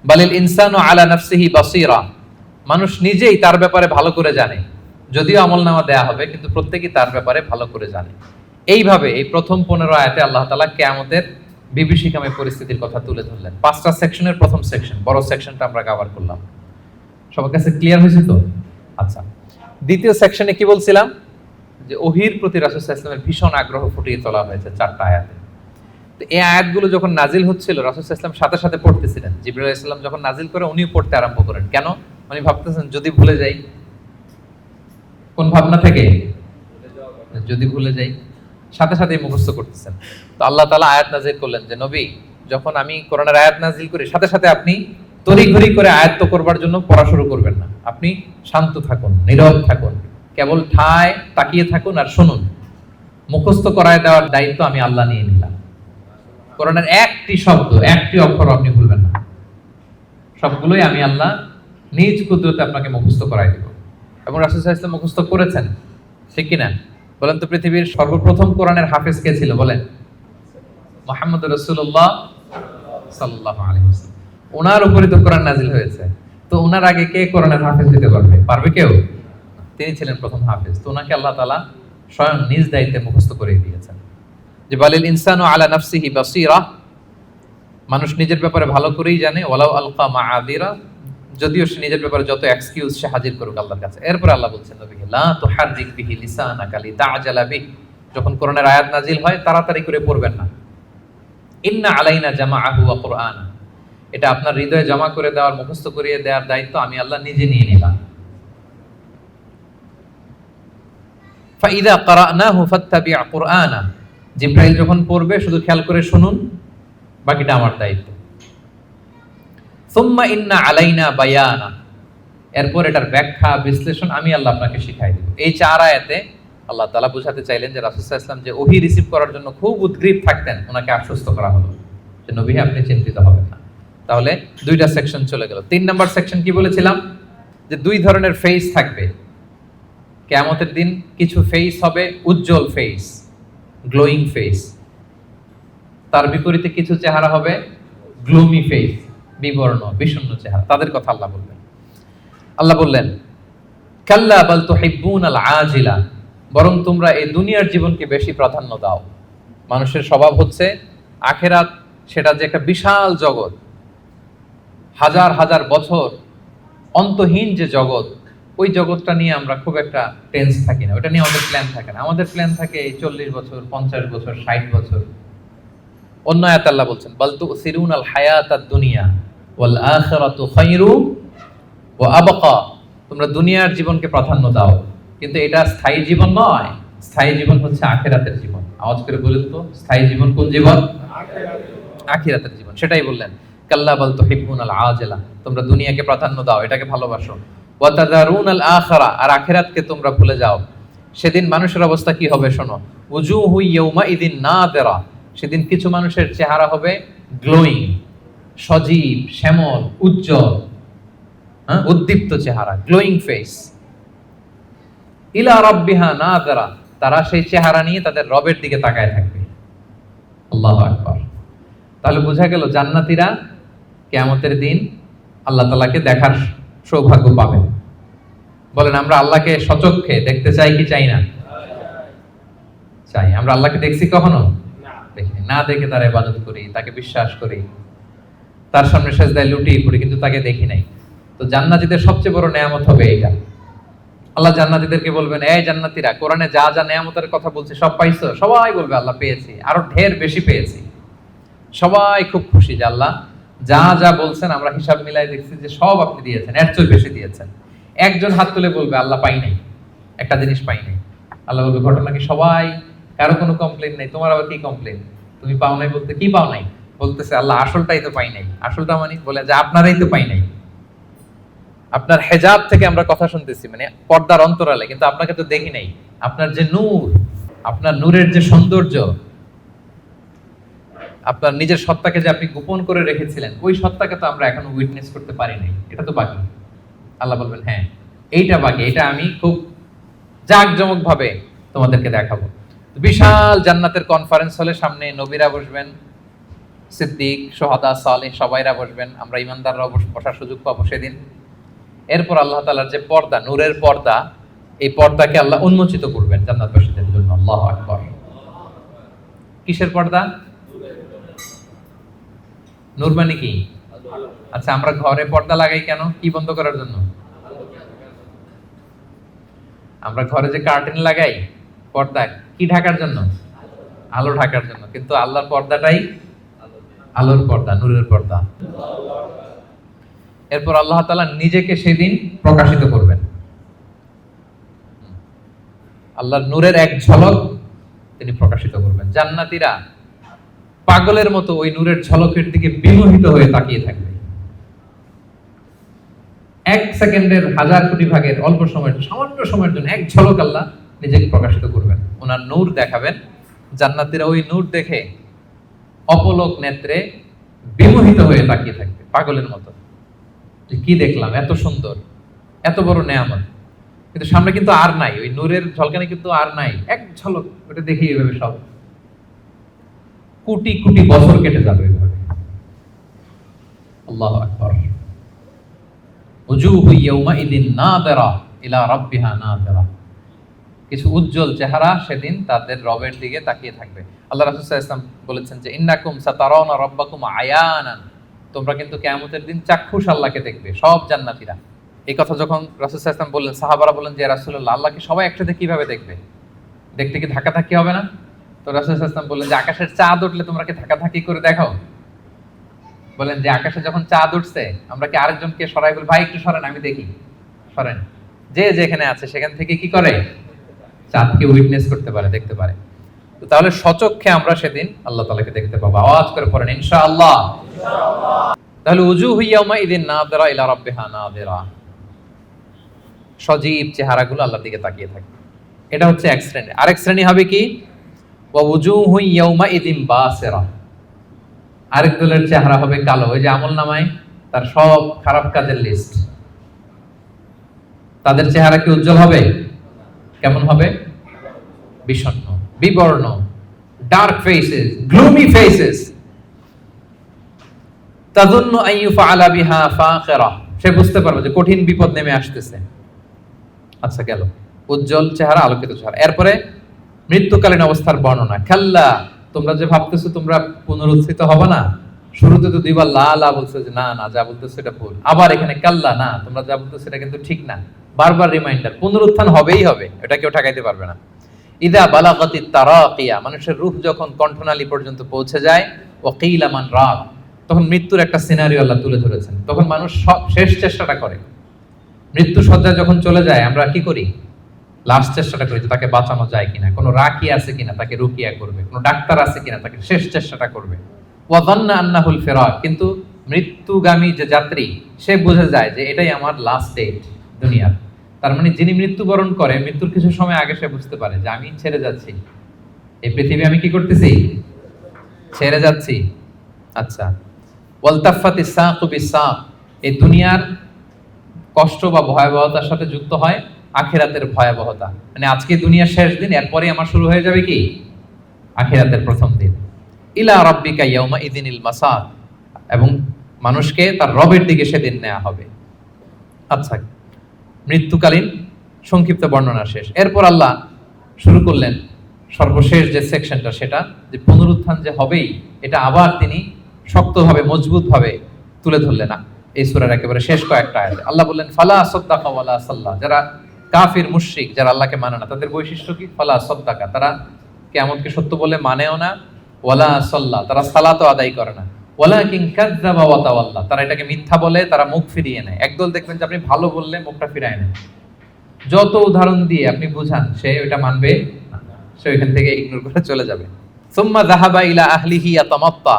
বালিল ইনসানু আলা নাফসিহি বাসীরা, মানুষ নিজেই তার ব্যাপারে ভালো করে জানে। যদিও আমলনামা দেয়া হবে, কিন্তু প্রত্যেকেই তার ব্যাপারে ভালো করে জানে। এইভাবে এই প্রথম 15 আয়াতে আল্লাহ তাআলা কিয়ামতের বিভীষিকাময় পরিস্থিতির কথা তুলে ধরলেন। 5টা সেকশনের প্রথম সেকশন, বড় সেকশনটা আমরা কভার করলাম। সবার কাছে ক্লিয়ার হয়েছে তো? আচ্ছা, দ্বিতীয় সেকশনে কি বলছিলাম? যে ওহীর প্রতি রাসূল সাল্লাল্লাহু আলাইহি ওয়াসাল্লামের ভীষণ আগ্রহ ফুটিয়ে তোলা হয়েছে 4টা আয়াতে। তো এই আয়াতগুলো যখন নাজিল হচ্ছিল, রাসূল সাল্লাল্লাহু আলাইহি ওয়াসাল্লাম সাথে সাথে পড়তেছিলেন। জিবরাইল আলাইহিস সালাম যখন নাজিল করে, উনিও পড়তে আরম্ভ করেন। কেন? উনি ভাবতেছেন যদি ভুলে যাই। কোন ভাবনা থেকে? যদি ভুলে যাই, সাথে সাথেই মুখস্থ করতেছেন। তো আল্লাহ তাআলা আয়াত নাজিল করলেন যে নবী, যখন আমি কোরআনের আয়াত নাজিল করি, সাথে সাথে আপনি তড়িঘড়ি করে আয়াত্ত করবার জন্য পড়া শুরু করবেন না। আপনি শান্ত থাকুন, নীরব থাকুন, কেবল ঠায় তাকিয়ে থাকুন আর শুনুন। মুখস্থ করায় দেওয়ার দায়িত্ব আমি আল্লাহ নিয়ে নিলাম। কোরআনের একটি শব্দ, একটি অক্ষর আপনি ভুলবেন না। সবগুলোই আমি আল্লাহ নিজ কুদরতে আপনাকে মুখস্থ করাই দেব। এবং রাসূল সাল্লাল্লাহু আলাইহি ওয়াসাল্লাম মুখস্থ করেছেন, ঠিক কি না? বলেন তো, পৃথিবীর সর্বপ্রথম কোরআনের হাফেজ কে ছিল? বলেন। মুহাম্মদুর রাসূলুল্লাহ সাল্লাল্লাহু আলাইহি ওয়াসাল্লাম। ওনার উপরে তো কোরআন নাজিল হয়েছে। তো ওনার আগে কে কোরআনের হাফেজ হতে পারবে? পারবে কেউ? তিনি ছিলেন প্রথম হাফেজ। তো ওনাকে আল্লাহ তাআলা স্বয়ং নিজ দায়িত্বে মুখস্থ করে দিয়েছেন। যে বালিল ইনসানু আলা নাফসিহি বাসীরা, মানুষ নিজের ব্যাপারে ভালো করেই জানে। ওয়ালাউ আলকা মাআযিরা, যদিও সে নিজের ব্যাপারে যত এক্সকিউজ সে হাজির করুক আল্লাহর কাছে। এরপর আল্লাহ বলছেন নবীকে, লা তুহাররিক বিহি লিসানাকা লিতা'জালা বিহি, যখন কোরআনের আয়াত নাজিল হয় তাড়াতাড়ি করে পড়বেন না। ইন্না আলাইনা জামাআহু ওয়া কুরআনা, এটা আপনার হৃদয়ে জমা করে দেওয়ার, মুখস্থ করিয়ে দেওয়ার দায়িত্ব আমি আল্লাহ নিজে নিয়ে নিলাম। ফাইদা ক্বারানাহু ফাত্তাবি' কুরআনা, জিবরাইল যখন পড়বে শুধু খেয়াল করে শুনুন, বাকিটা আমার দায়িত্ব। সুম্মা ইন্না আলাইনা বায়ানা, এরপর এটার ব্যাখ্যা বিশ্লেষণ আমি আল্লাহ আপনাকে শিখাই দেব। এই 4 আয়াতে আল্লাহ তাআলা বুঝাতে চাইলেন যে রাসূল সাল্লাল্লাহু আলাইহি ওয়াসাল্লাম যে ওহী রিসিভ করার জন্য খুব উদ্গ্রীব থাকতেন, ওনাকে আশ্বস্ত করা হলো যে নবী আপনি চিন্তিত হবেন না। তাহলে 2টা সেকশন চলে গেল। 3 নাম্বার সেকশন কি বলেছিলাম? যে 2 ধরনের ফেস থাকবে কিয়ামতের দিন। কিছু ফেস হবে উজ্জ্বল ফেস, গ্লোয়িং ফেস। তার বিপরীতে কিছু চেহারা হবে গ্লুমি ফেস, বিবর্ণ বিষণ্ণ চেহারা। তাদের কথা আল্লাহ বলবেন। আল্লাহ বললেন, কাল্লা বাল তুহিব্বুনাল আজিলা, বরং তোমরা এই দুনিয়ার জীবনকে বেশি প্রাধান্য দাও। মানুষের স্বভাব হচ্ছে আখিরাত, সেটা যে একটা বিশাল জগৎ, হাজার হাজার বছর অন্তহীন যে জগৎ, ওই জগৎটা নিয়ে আমরা খুব একটা টেন্স থাকি না, ওটা নিয়ে আমাদের প্ল্যান থাকে না। আমাদের প্ল্যান থাকে 40 বছর, 50 বছর, 60 বছর। অন্য আয়াতে আল্লাহ বলছেন, বাল তুসিরুনাল হায়াতাদ দুনিয়া ওয়াল আখিরাতু খায়রু ওয়া আবকা, তোমরা দুনিয়ার জীবনকে প্রাধান্য দাও, কিন্তু এটা স্থায়ী জীবন নয়। স্থায়ী জীবন হচ্ছে আখিরাতের জীবন। আওয়াজ করে বলেন তো, স্থায়ী জীবন কোন জীবন? আখিরাতের জীবন। সেটাই বললেন, কাল্লা বাল তুহিব্বুনাল আজিলা, তোমরা দুনিয়াকে প্রাধান্য দাও, এটাকে ভালোবাসো। ওয়া তাযারুনাল আখিরা, আর আখিরাতকে তোমরা ভুলে যাও। সেদিন মানুষের অবস্থা কি হবে শোনো, উজুহু ইয়াউমা ইদিন নাদিরা, সেদিন কিছু মানুষের চেহারা হবে গ্লোয়িং, সজীব, শ্যামল, উজ্জ্বল, উদ্দীপ্ত চেহারা, গ্লোয়িং ফেস। ইলা রাব্বিহা নাযরা, তারা সেই চেহারা নিয়ে তাদের রবের দিকে তাকায় থাকবে। আল্লাহু আকবার। তাহলে বোঝা গেল জান্নাতীরা কিয়ামতের দিন আল্লাহ তাআলাকে দেখার সৌভাগ্য পাবেন। বলেন, আমরা আল্লাহকে সচক্ষে দেখতে চাই কি চাই না? চাই। আমরা আল্লাহকে দেখছি কখনো? দেখিনি। না দেখে তার ইবাদত করি, তাকে বিশ্বাস করি, তার সামনে সেজদায় লুটিয়ে পড়ি, কিন্তু তাকে দেখি নাই। তো জান্নাতীদের সবচেয়ে বড় নেয়ামত হবে এইটা। আল্লাহ জান্নাতীদেরকে বলবেন, এই জান্নাতীরা, কোরআনে যা যা নেয়ামতের কথা বলছে সব পাইছো? সবাই বলবে আল্লাহ পেয়েছি, আরো ঢের বেশি পেয়েছি। সবাই খুব খুশি যে আল্লাহ যা যা বলছেন আমরা হিসাব মিলাই দেখছি যে সব আপনি দিয়েছেন, এর চেয়ে বেশি দিয়েছেন। একজন হাত তুলে বলবে আল্লাহ পাই নাই, একটা জিনিস পাই নাই। আল্লাহ বলবে, ঘটনা কি? সবাই, কারো কোনো কমপ্লেন নাই, তোমার আবার কি কমপ্লেন? তুমি পাও নাই বলতে কি পাও নাই? বলতেছে আল্লাহ আসলটাই তো পাই নাই। আসলটা মানে বলে যে আপনারাই তো পাই নাই। আপনার হেজাব থেকে আমরা কথা শুনতেছি, মানে পর্দার অন্তরালে, কিন্তু আপনাকে তো দেখি নাই। আপনার যে নূর, আপনার নূরের যে সৌন্দর্য, আপনার নিজের সত্তাকে যে আপনি গোপন করে রেখেছিলেন, ওই সত্তাকে তো আমরা এখনো উইটনেস করতে পারি নাই। এটা তো বাকি। আল্লাহ বলবেন, হ্যাঁ এইটা বাকি, এটা আমি খুব জাঁকজমক ভাবে তোমাদেরকে দেখাবো। বিশাল জান্নাতের কনফারেন্স হলে সামনে নবীরা বসবেন, সিদ্দিক, শুহাদা, সালেহ সবাইরা বসবেন, আমরা ইমানদাররাও বসার সুযোগ পাবো সেদিন। এরপর আল্লাহ তাআলার যে পর্দা, নূরের পর্দা, এই পর্দাকে আল্লাহ উন্মোচিত করবেন জান্নাতবাসীদের জন্য। আল্লাহু আকবার। কিসের পর্দা? নূর মানে কি? আচ্ছা, আমরা ঘরে পর্দা লাগাই কেন? কি বন্ধ করার জন্য? আমরা ঘরে যে কার্টেন লাগাই, পর্দা কি ঢাকার জন্য? আলো ঢাকার জন্য। কিন্তু আল্লাহর পর্দাটাই আলোর পর্দা, নূরের পর্দা। এরপর আল্লাহ তাআলা নিজেকে সেদিন প্রকাশিত করবেন। আল্লাহর নূরের এক ঝলক তিনি প্রকাশিত করবেন। জান্নাতীরা পাগলের মতো ওই নূরের ঝলকের দিকে বিমোহিত হয়ে তাকিয়ে থাকবে। এক সেকেন্ডের হাজার কোটি ভাগের অল্প সময়ের, সামান্য সময়ের জন্য এক ঝলক আল্লাহ নিজেকে প্রকাশিত করবেন, ওনার নূর দেখাবেন। জান্নাতীরা ওই নূর দেখে অপলক নেত্রে বিমোহিত হয়ে তাকিয়ে থাকবে পাগলের মতো, যে কি দেখলাম, এত সুন্দর, এত বড় নেয়ামত। কিন্তু সামনে কিন্তু আর নাই, ওই নূরের ঝলকানি কিন্তু আর নাই। এক ঝলক ওটা দেখেই এভাবে সব কোটি কোটি বছর কেটে যাবে এভাবে। আল্লাহু আকবার। উজুহু ইয়াউমাইদিন নাযিরা ইলা রাব্বিহা নাযিরা। কিছু উজ্জ্বল চেহারা সেদিন তাদের রবের দিকে তাকিয়ে থাকবে। আল্লাহ রাসূল সাল্লাল্লাহু আলাইহি ওয়াসাল্লাম বলেছেন যে ইন্নাকুম সাতারাউনা রাব্বাকুম আয়ানান, তোমরা কিন্তু কিয়ামতের দিন চাক্ষুষ আল্লাহকে দেখবে, সব জান্নাতীরা। এই কথা যখন রাসূল সাল্লাল্লাহু আলাইহি ওয়াসাল্লাম বললেন, সাহাবারা বললেন যে রাসূলুল্লাহ, আল্লাহকে সবাই একসাথে কিভাবে দেখবে? দেখতে কি ধাক্কাধাক্কি হবে না? তো রাসূল সাল্লাল্লাহু আলাইহি ওয়াসাল্লাম বললেন যে আকাশের চাঁদ উঠলে তোমরা কি ধাক্কাধাক্কি করে দেখো? বলেন যে আকাশে যখন চাঁদ উঠছে আমরা কি আরেকজনকে সরাই বলি, ভাই একটু সরেন আমি দেখি? সরেন। যে যেখানে আছে সেখান থেকে কি করে? চাঁদকে উইটনেস করতে পারে, দেখতে পারে। তো তাহলে সচক্ষে আমরা সেদিন আল্লাহ তাআলাকে দেখতে পাবো। আওয়াজ করে পড়েন ইনশাআল্লাহ। তাহলে উজুহু ইয়াউমাইদিন নাযিরা ইলা রাব্বিহা নাযিরা। সজীব চেহারাগুলো আল্লাহর দিকে তাকিয়ে থাকবে। এটা হচ্ছে এক শ্রেণী। আরেক শ্রেণী হবে কি? ওয়া উজুহু ইয়াউমাইদিন বাসিরা। আরেক দলের চেহারা হবে কালো। ওই যে আমলনামায় তার সব খারাপ কাজের লিস্ট। তাদের চেহারা কি উজ্জ্বল হবে? কেমন হবে? বিষণ্ণ, বিবর্ণ, ডার্ক ফেসেস, গ্লুমি ফেসেস। তাযুন্নু আন ইউফআলা বিহা ফাকিরা। সে বুঝতে পারবে যে কঠিন বিপদ নেমে আসতেছে। আচ্ছা, গেল উজ্জ্বল চেহারা, আলোকিত চেহারা। এরপরে মৃত্যুকালীন অবস্থার বর্ণনা। খাল্লা, তোমরা যে ভাবতেছো তোমরা পুনরুত্থিত হবে না, শুরুতে তো দুইবার লা লা বলছে যে না না, যা বলতেছো এটা ভুল। আবার এখানে কাল্লা, না তোমরা যা বলতেছো এটা কিন্তু ঠিক না। বারবার রিমাইন্ডার, পুনরুত্থান হবেই হবে, এটা কেউ ঠেকাইতে পারবে না। ইদা বালাগাতিত তারাকিয়া, মানুষের রূহ যখন কণ্ঠনালী পর্যন্ত পৌঁছে যায়, ওয়াকিলা মান রাক, তখন মৃত্যুর একটা সিনারিও আল্লাহ তুলে ধরেছেন। তখন মানুষ সব শেষ চেষ্টাটা করে। মৃত্যু সজ্জায় যখন চলে যায় আমরা কি করি? লাস্ট চেষ্টাটা করি যে তাকে বাঁচানো যায় কিনা, কোনো রাকি আছে কিনা তাকে রুকিয়া করবে, কোনো ডাক্তার আছে কিনা তাকে শেষ চেষ্টাটা করবে। ওয়া যান্না আন্নাহুল ফিরাক, কিন্তু মৃত্যুগামী যে যাত্রী সে বুঝে যায় যে এটাই আমার লাস্ট ডেট দুনিয়ার। তার মানে যিনি মৃত্যুবরণ করে মৃত্যুর কিছু সময় আগে সে বুঝতে পারে যে আমি ছেড়ে যাচ্ছি এই পৃথিবী, আমি কি করতেছি? ছেড়ে যাচ্ছি। আচ্ছা, ওয়ালতাফাতিস সাকু বিসাক, এই দুনিয়ার কষ্ট বা ভয়াবহতার সাথে যুক্ত হয় আখিরাতের ভয়াবহতা। মানে আজকে দুনিয়ার শেষ দিন, এরপরে আমার শুরু হয়ে যাবে কি? আখিরাতের প্রথম দিন। ইলা রাব্বিকা ইয়াউমাইদিনিল মাসাক, এবং মানুষকে তার রবের দিকে সেদিন নেওয়া হবে। আচ্ছা, মৃত্যুকালীন সংক্ষিপ্ত বর্ণনা শেষ। এরপর আল্লাহ শুরু করলেন সর্বশেষ যে সেকশনটা, সেটা যে পুনরুত্থান যে হবেই, এটা আবার তিনি শক্তভাবে মজবুতভাবে তুলে ধরলেন না এই সূরার একেবারে শেষ কয়েকটা আয়াতে। আল্লাহ বললেন ফালা সাদ্দাকা ওয়ালা সাল্লা, যারা কাফির মুশরিক, যারা আল্লাহকে মানে না, তাদের বৈশিষ্ট্য কি? ফালা সাদ্দাকা, তারা কিয়ামতকে সত্য বলে মানেও না। ওয়ালা সাল্লা, তারা সালাতও আদায় করে না। ওয়ালাকিন কাযযাবা ওয়া তাওয়াল্লা, তারা এটাকে মিথ্যা বলে, তারা মুখ ফিরিয়ে নেয়। একদল দেখবেন যে আপনি ভালো বললে মুখটা ফিরায় নেয়, যত উদাহরণ দিয়ে আপনি বুঝান সে ওটা মানবে না, সে ওইখান থেকে ইগনোর করে চলে যাবে। সুম্মা যাহাবা ইলা আহলিহি ইয়াতামাত্তা,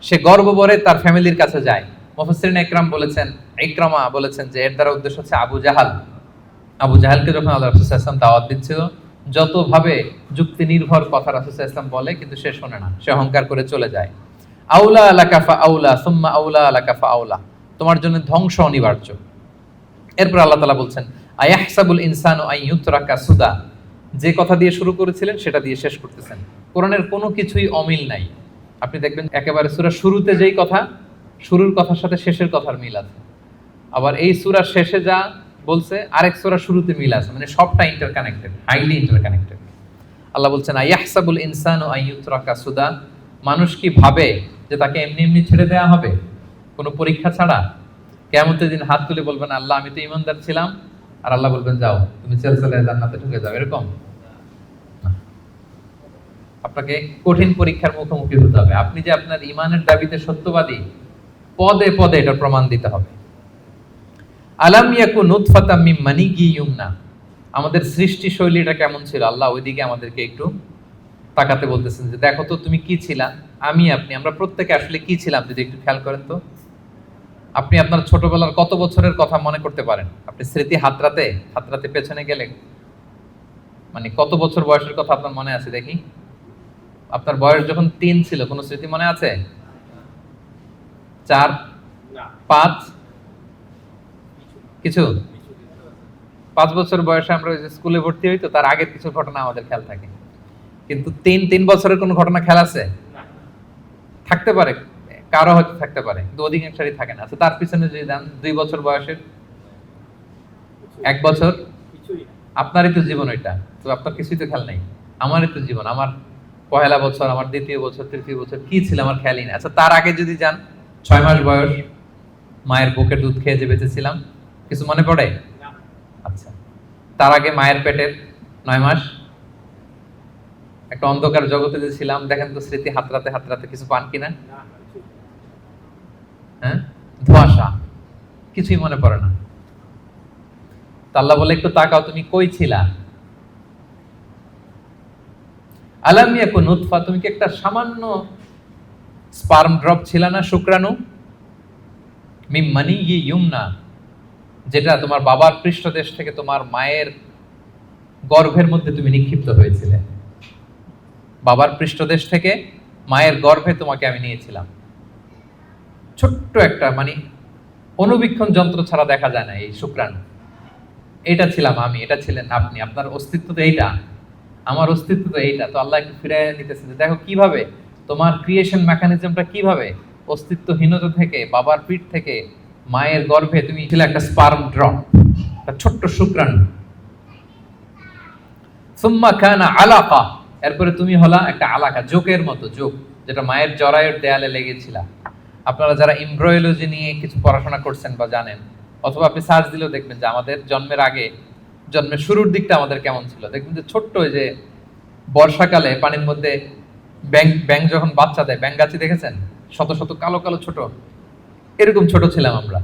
সে গর্বভরে তার ফ্যামিলির কাছে যায়। মুফাসসিরিন ইকরাম বলেছেন, ইকরামা বলেছেন যে এর দ্বারা উদ্দেশ্য হচ্ছে আবু জাহাল। আবু জাহালকে যখন আল্লাহ রাসূল সাল্লাল্লাহু আলাইহি ওয়াসাল্লাম দাওয়াত দিচ্ছিল, যতভাবে যুক্তি নির্ভর কথা রাসূল সাল্লাল্লাহু আলাইহি ওয়াসাল্লাম বলে, কিন্তু সে শোনে না, সে অহংকার করে চলে যায়। আউলা লাকা ফা আউলা সুম্মা আউলা লাকা ফা আউলা, তোমার জন্য ধ্বংস অনিবার্য। এরপর আল্লাহ তাআলা বলছেন আয়াহসাবুল ইনসানু আন ইউতরাকা সুদা, যে কথা দিয়ে শুরু করেছিলেন সেটা দিয়ে শেষ করতেছেন। কোরআনের কোনো কিছুই অমিল নাই। আপনি দেখবেন একেবারে সূরার শুরুতে যেই কথা, শুরুর কথার সাথে শেষের কথার মিল আছে। আবার এই সূরার শেষে যা বলছে আরেক সূরার শুরুতে মিল আছে, মানে সবটা ইন্টারকানেক্টেড, হাইলি ইন্টারকানেক্টেড। আল্লাহ বলছেন আইয়াহসাবুল ইনসানু আইয়ুতরাকা সুদা, মানুষ কি ভাবে যে তাকে এমনি এমনি ছেড়ে দেওয়া হবে কোনো পরীক্ষা ছাড়া? কিয়ামতের দিন হাত তুলে বলবেন আল্লাহ আমি তো ঈমানদার ছিলাম, আর আল্লাহ বলবেন যাও তুমি চলে জান্নাতে ঢুকে যাও, এরকম না। আপনাকে কঠিন পরীক্ষার মুখোমুখি হতে হবে। আপনি যে আপনার ঈমানের দাবিতে সত্যবাদী, পদে পদে এটা প্রমাণ দিতে হবে। আলাম ইয়াকু নুতফাতাম মিন মানিয়্যিন ইউমনা, আমাদের সৃষ্টি শৈলীটা কেমন ছিল আল্লাহ ওইদিকে আমাদেরকে একটু তাকাতে বলতেছেন যে দেখো তো তুমি কি ছিলা, আমরা প্রত্যেকে আসলে কি ছিলাম যদি একটু খেয়াল করেন তো। আপনি আপনার ছোটবেলার কত বছরের কথা মনে করতে পারেন? আপনি স্মৃতি হাতরাতে পেছনে গেলে মানে কত বছর বয়সের কথা আপনার মনে আছে দেখি? আপনার বয়স যখন 3 ছিল কোনো স্মৃতি মনে আছে? 4, 5 কিছু? 5 বছর বয়সে আমরা ওই যে স্কুলে ভর্তি হই, তো তার আগের কিছু ঘটনা আমাদের খেয়াল থাকে। কিন্তু 3 বছরের কোনো ঘটনা খেয়াল আছে? থাকতে পারে, কারো হয়তো থাকতে পারে, কিন্তু অধিকাংশই থাকে না। আচ্ছা তার পিছনে যদি দেন 2 বছর বয়সের, 1 বছর, আপনারই তো জীবন ওইটা, তো আপনার কিছুই তো খেয়াল নাই। আমারই তো জীবন, আমার পহেলা বছর, আমার দ্বিতীয় বছর, তৃতীয় বছর কি ছিল আমার খেয়ালই নেই। আচ্ছা তার আগে যদি যান, 6 মাস বয়স, মায়ের বুকের দুধ খেয়ে যে বেঁচেছিলাম, কিছু মনে পড়ে? আচ্ছা তার আগে মায়ের পেটের 9 মাস একটা অন্ধকার জগতে যে ছিলাম, দেখেন তো স্মৃতি হাতরাতে কিছু পান কিনা? হ্যাঁ, ধোঁয়াশা, কিছুই মনে পড়ে না। আল্লাহ বলে একটু তাকাও তুমি কই ছিলা। আলাম ইয়াকুন নুতফা, তুমি কি একটা সামান্য স্পার্ম ড্রপ ছিলা না, শুক্রাণু? মিন মানিয়্যিন ইউমনা, যেটা তোমার বাবার পৃষ্ঠদেশ থেকে তোমার মায়ের গর্ভের মধ্যে তুমি নিক্ষিপ্ত হয়েছিলে। বাবার পৃষ্ঠদেশ থেকে মায়ের গর্ভে তোমাকে আমি নিয়েছিলাম। ছোট্ট একটা মানে অনুবীক্ষণ যন্ত্র ছাড়া দেখা যায় না এই শুক্রাণু। এটা ছিলাম আমি, এটা ছিলেন আপনি, আপনার অস্তিত্ব তো এইটা, আমার অস্তিত্ব তো এইটা। তো আল্লাহ একটু ফিরে নিতেছে যে দেখো কিভাবে তোমার ক্রিয়েশন মেকানিজমটা, কিভাবে অস্তিত্বহীনতা থেকে, বাবার পিঠ থেকে মায়ের গর্ভে তুমি ছিলে একটা স্পার্ম ড্রপ, একটা ছোট্ট শুক্রাণু। সুম্মা কানা আলাকা, এরপরে তুমি হলা একটা আলাকা, জোকের মতো, জোক যেটা মায়ের জরায়ুর দেয়ালে লেগেছিল। আপনারা যারা এমব্রয়োলজি নিয়ে কিছু পড়াশোনা করছেন বা জানেন, অথবা আপনি সার্চ দিলেও দেখবেন যে আমাদের জন্মের আগে, জন্মের শুরুর দিকটা আমাদের কেমন ছিল। দেখবেন যে ছোট্ট ওই যে বর্ষাকালে পানির মধ্যে ব্যাং যখন বাচ্চা দেয়, ব্যাঙগাছি দেখেছেন? শত শত কালো কালো ছোট, এরকম ছোট ছিলাম আমরা।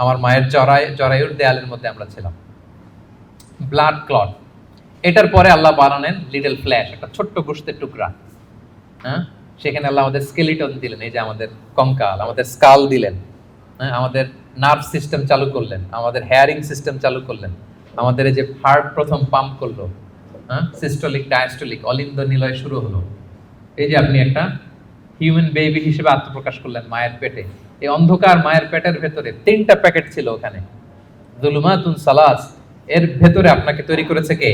আমার মায়ের জরায়ুর দেয়ালের মধ্যে আমরা ছিলাম। ব্লাড ক্লট, এটার পরে আল্লাহ বানালেন লিটল ফ্ল্যাশ, একটা ছোট্ট গোশতের টুকরা। হ্যাঁ, সেখানে আল্লাহ আমাদের স্কেলিটন দিলেন, এই যে আমাদের কঙ্কাল, আমাদের স্কাল দিলেন। হ্যাঁ, আমাদের নার্ভ সিস্টেম চালু করলেন, আমাদের হেয়ারিং সিস্টেম চালু করলেন, আমাদের এই যে হার্ট প্রথম পাম্প করলো, হ্যাঁ, সিস্টোলিক ডায়াস্টোলিক অলিন্দ নিলয় শুরু হলো। এই যে আপনি একটা হিউম্যান বেবি হিসেবে আত্মপ্রকাশ করলেন মায়ের পেটে। এই অন্ধকার মায়ের পেটের ভেতরে 3টা প্যাকেট ছিল ওখানে, যুলুমাতুন সালাস, এর ভেতরে আপনাকে তৈরি করেছে কে?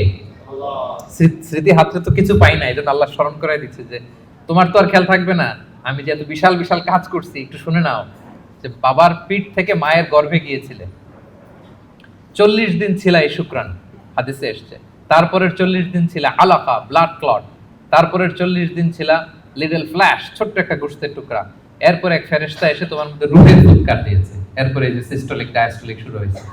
স্মৃতি হাতে তো কিছু পাই না, এই জন্য আল্লাহ স্মরণ করাই দিচ্ছে যে তোমার তো আর খেয়াল থাকবে না, আমি যে এত বিশাল বিশাল কাজ করছি একটু শুনে নাও। যে বাবার পিঠ থেকে মায়ের গর্ভে গিয়েছিলে, 40 দিন ছিল এই শুক্রাণু, হাদিসে এসছে। তারপরের 40 দিন ছিল আলাকা, ব্লাড ক্লট। তারপরের 40 দিন ছিল লিটল ফ্ল্যাশ, ছোট্ট একটা গোশতের টুকরা। এরপর এক ফেরেশতা এসে তোমার মধ্যে রূহের ফুৎকার দিয়েছে। এরপরে এই যে সিস্টোলিক ডায়াস্টোলিক শুরু হয়েছে।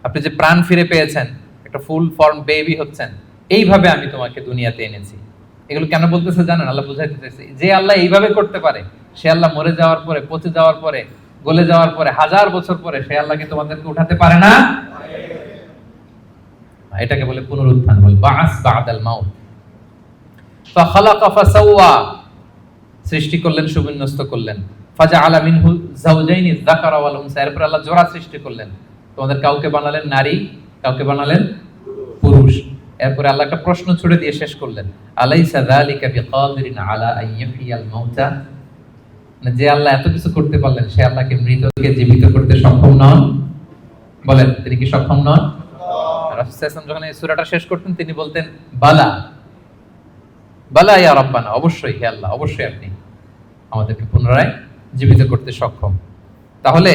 আপনি যে প্রাণ ফিরে পেয়েছেন, একটা ফুল ফর্ম বেবি হচ্ছেন, এইভাবে আমি তোমাকে দুনিয়াতে এনেছি। এগুলো কেন বলতেছে জানেন? আল্লাহ বুঝাইতে চাইছে যে আল্লাহ এইভাবে করতে পারে, সে আল্লাহ মরে যাওয়ার পরে, পচে যাওয়ার পরে, গলে যাওয়ার পরে, 1000 বছর পরে সে আল্লাহকে তোমাদেরকে উঠাতে পারে না? এটাকে বলে পুনরুত্থান, বল বাস বাদাল মাউত। ফাখালাকা ফাসাওয়া, সৃষ্টি করলেন, সুবিন্যস্ত করলেন। ফাজআলা মিনহু যাওজাইনি যাকারা ওয়াল উনসা, এরপর আল্লাহ জোড়া সৃষ্টি করলেন। তোমাদের কাউকে বানালেন নারী, কাউকে বানালেন পুরুষ। এরপরে আল্লাহ একটা প্রশ্ন ছুড়ে দিয়ে শেষ করলেন, আলাইসা যালিকা বিকাদিরিন আলা আন ইহইয়াল মাউতা, যে আল্লাহ এত কিছু করতে পারলেন, সে আল্লাহকে মৃতকে জীবিত করতে সক্ষম নন? বলেন তিনি কি সক্ষম নন? রাসূল সাল্লাল্লাহু আলাইহি ওয়াসাল্লাম যখন এই সূরাটা শেষ করতেন তিনি বলতেন বালা বালা ইয়া রাব্বানা, অবশ্যই হে আল্লাহ, অবশ্যই আপনি আমাদেরকে পুনরায় জীবিত করতে সক্ষম। তাহলে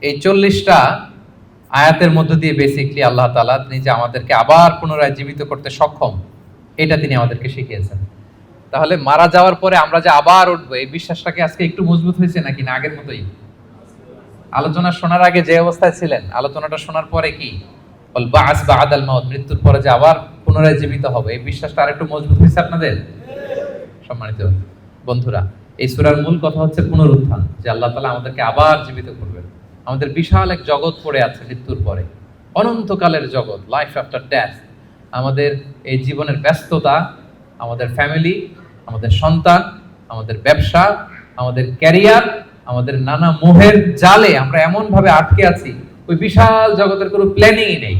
এই 40টা আয়াতের মধ্য দিয়ে বেসিক্যালি আল্লাহ তাআলা তিনি যে আমাদেরকে আবার পুনরায় জীবিত করতে সক্ষম এটা তিনি আমাদেরকে শিখিয়েছেন। তাহলে মারা যাওয়ার পরে আমরা যে আবার উঠবো এই বিশ্বাসটাকে আজকে একটু মজবুত হয়েছে নাকি না আগের মতোই? আলোচনা শোনার আগে যে অবস্থায় ছিলেন, আলোচনাটা শোনার পরে কি বল বাস বাদাল মাউত, মৃত্যুর পরে যে আবার পুনরায় জীবিত হবে এই বিশ্বাসটা আরেকটু মজবুত হয়েছে আপনাদের? সম্মানিত বন্ধুরা, এই সূরার মূল কথা হচ্ছে পুনরুত্থান, যে আল্লাহ তাআলা আমাদেরকে আবার জীবিত করবেন। আমাদের বিশাল এক জগৎ পড়ে আছে মৃত্যুর পরে, অনন্তকালের জগৎ, লাইফ আফটার ডেথ। আমাদের এই জীবনের ব্যস্ততা, আমাদের ফ্যামিলি, আমাদের সন্তান, আমাদের ব্যবসা, আমাদের ক্যারিয়ার, আমাদের নানা মোহের জালে আমরা এমন ভাবে আটকে আছি, ওই বিশাল জগতের কোনো প্ল্যানিংই নেই।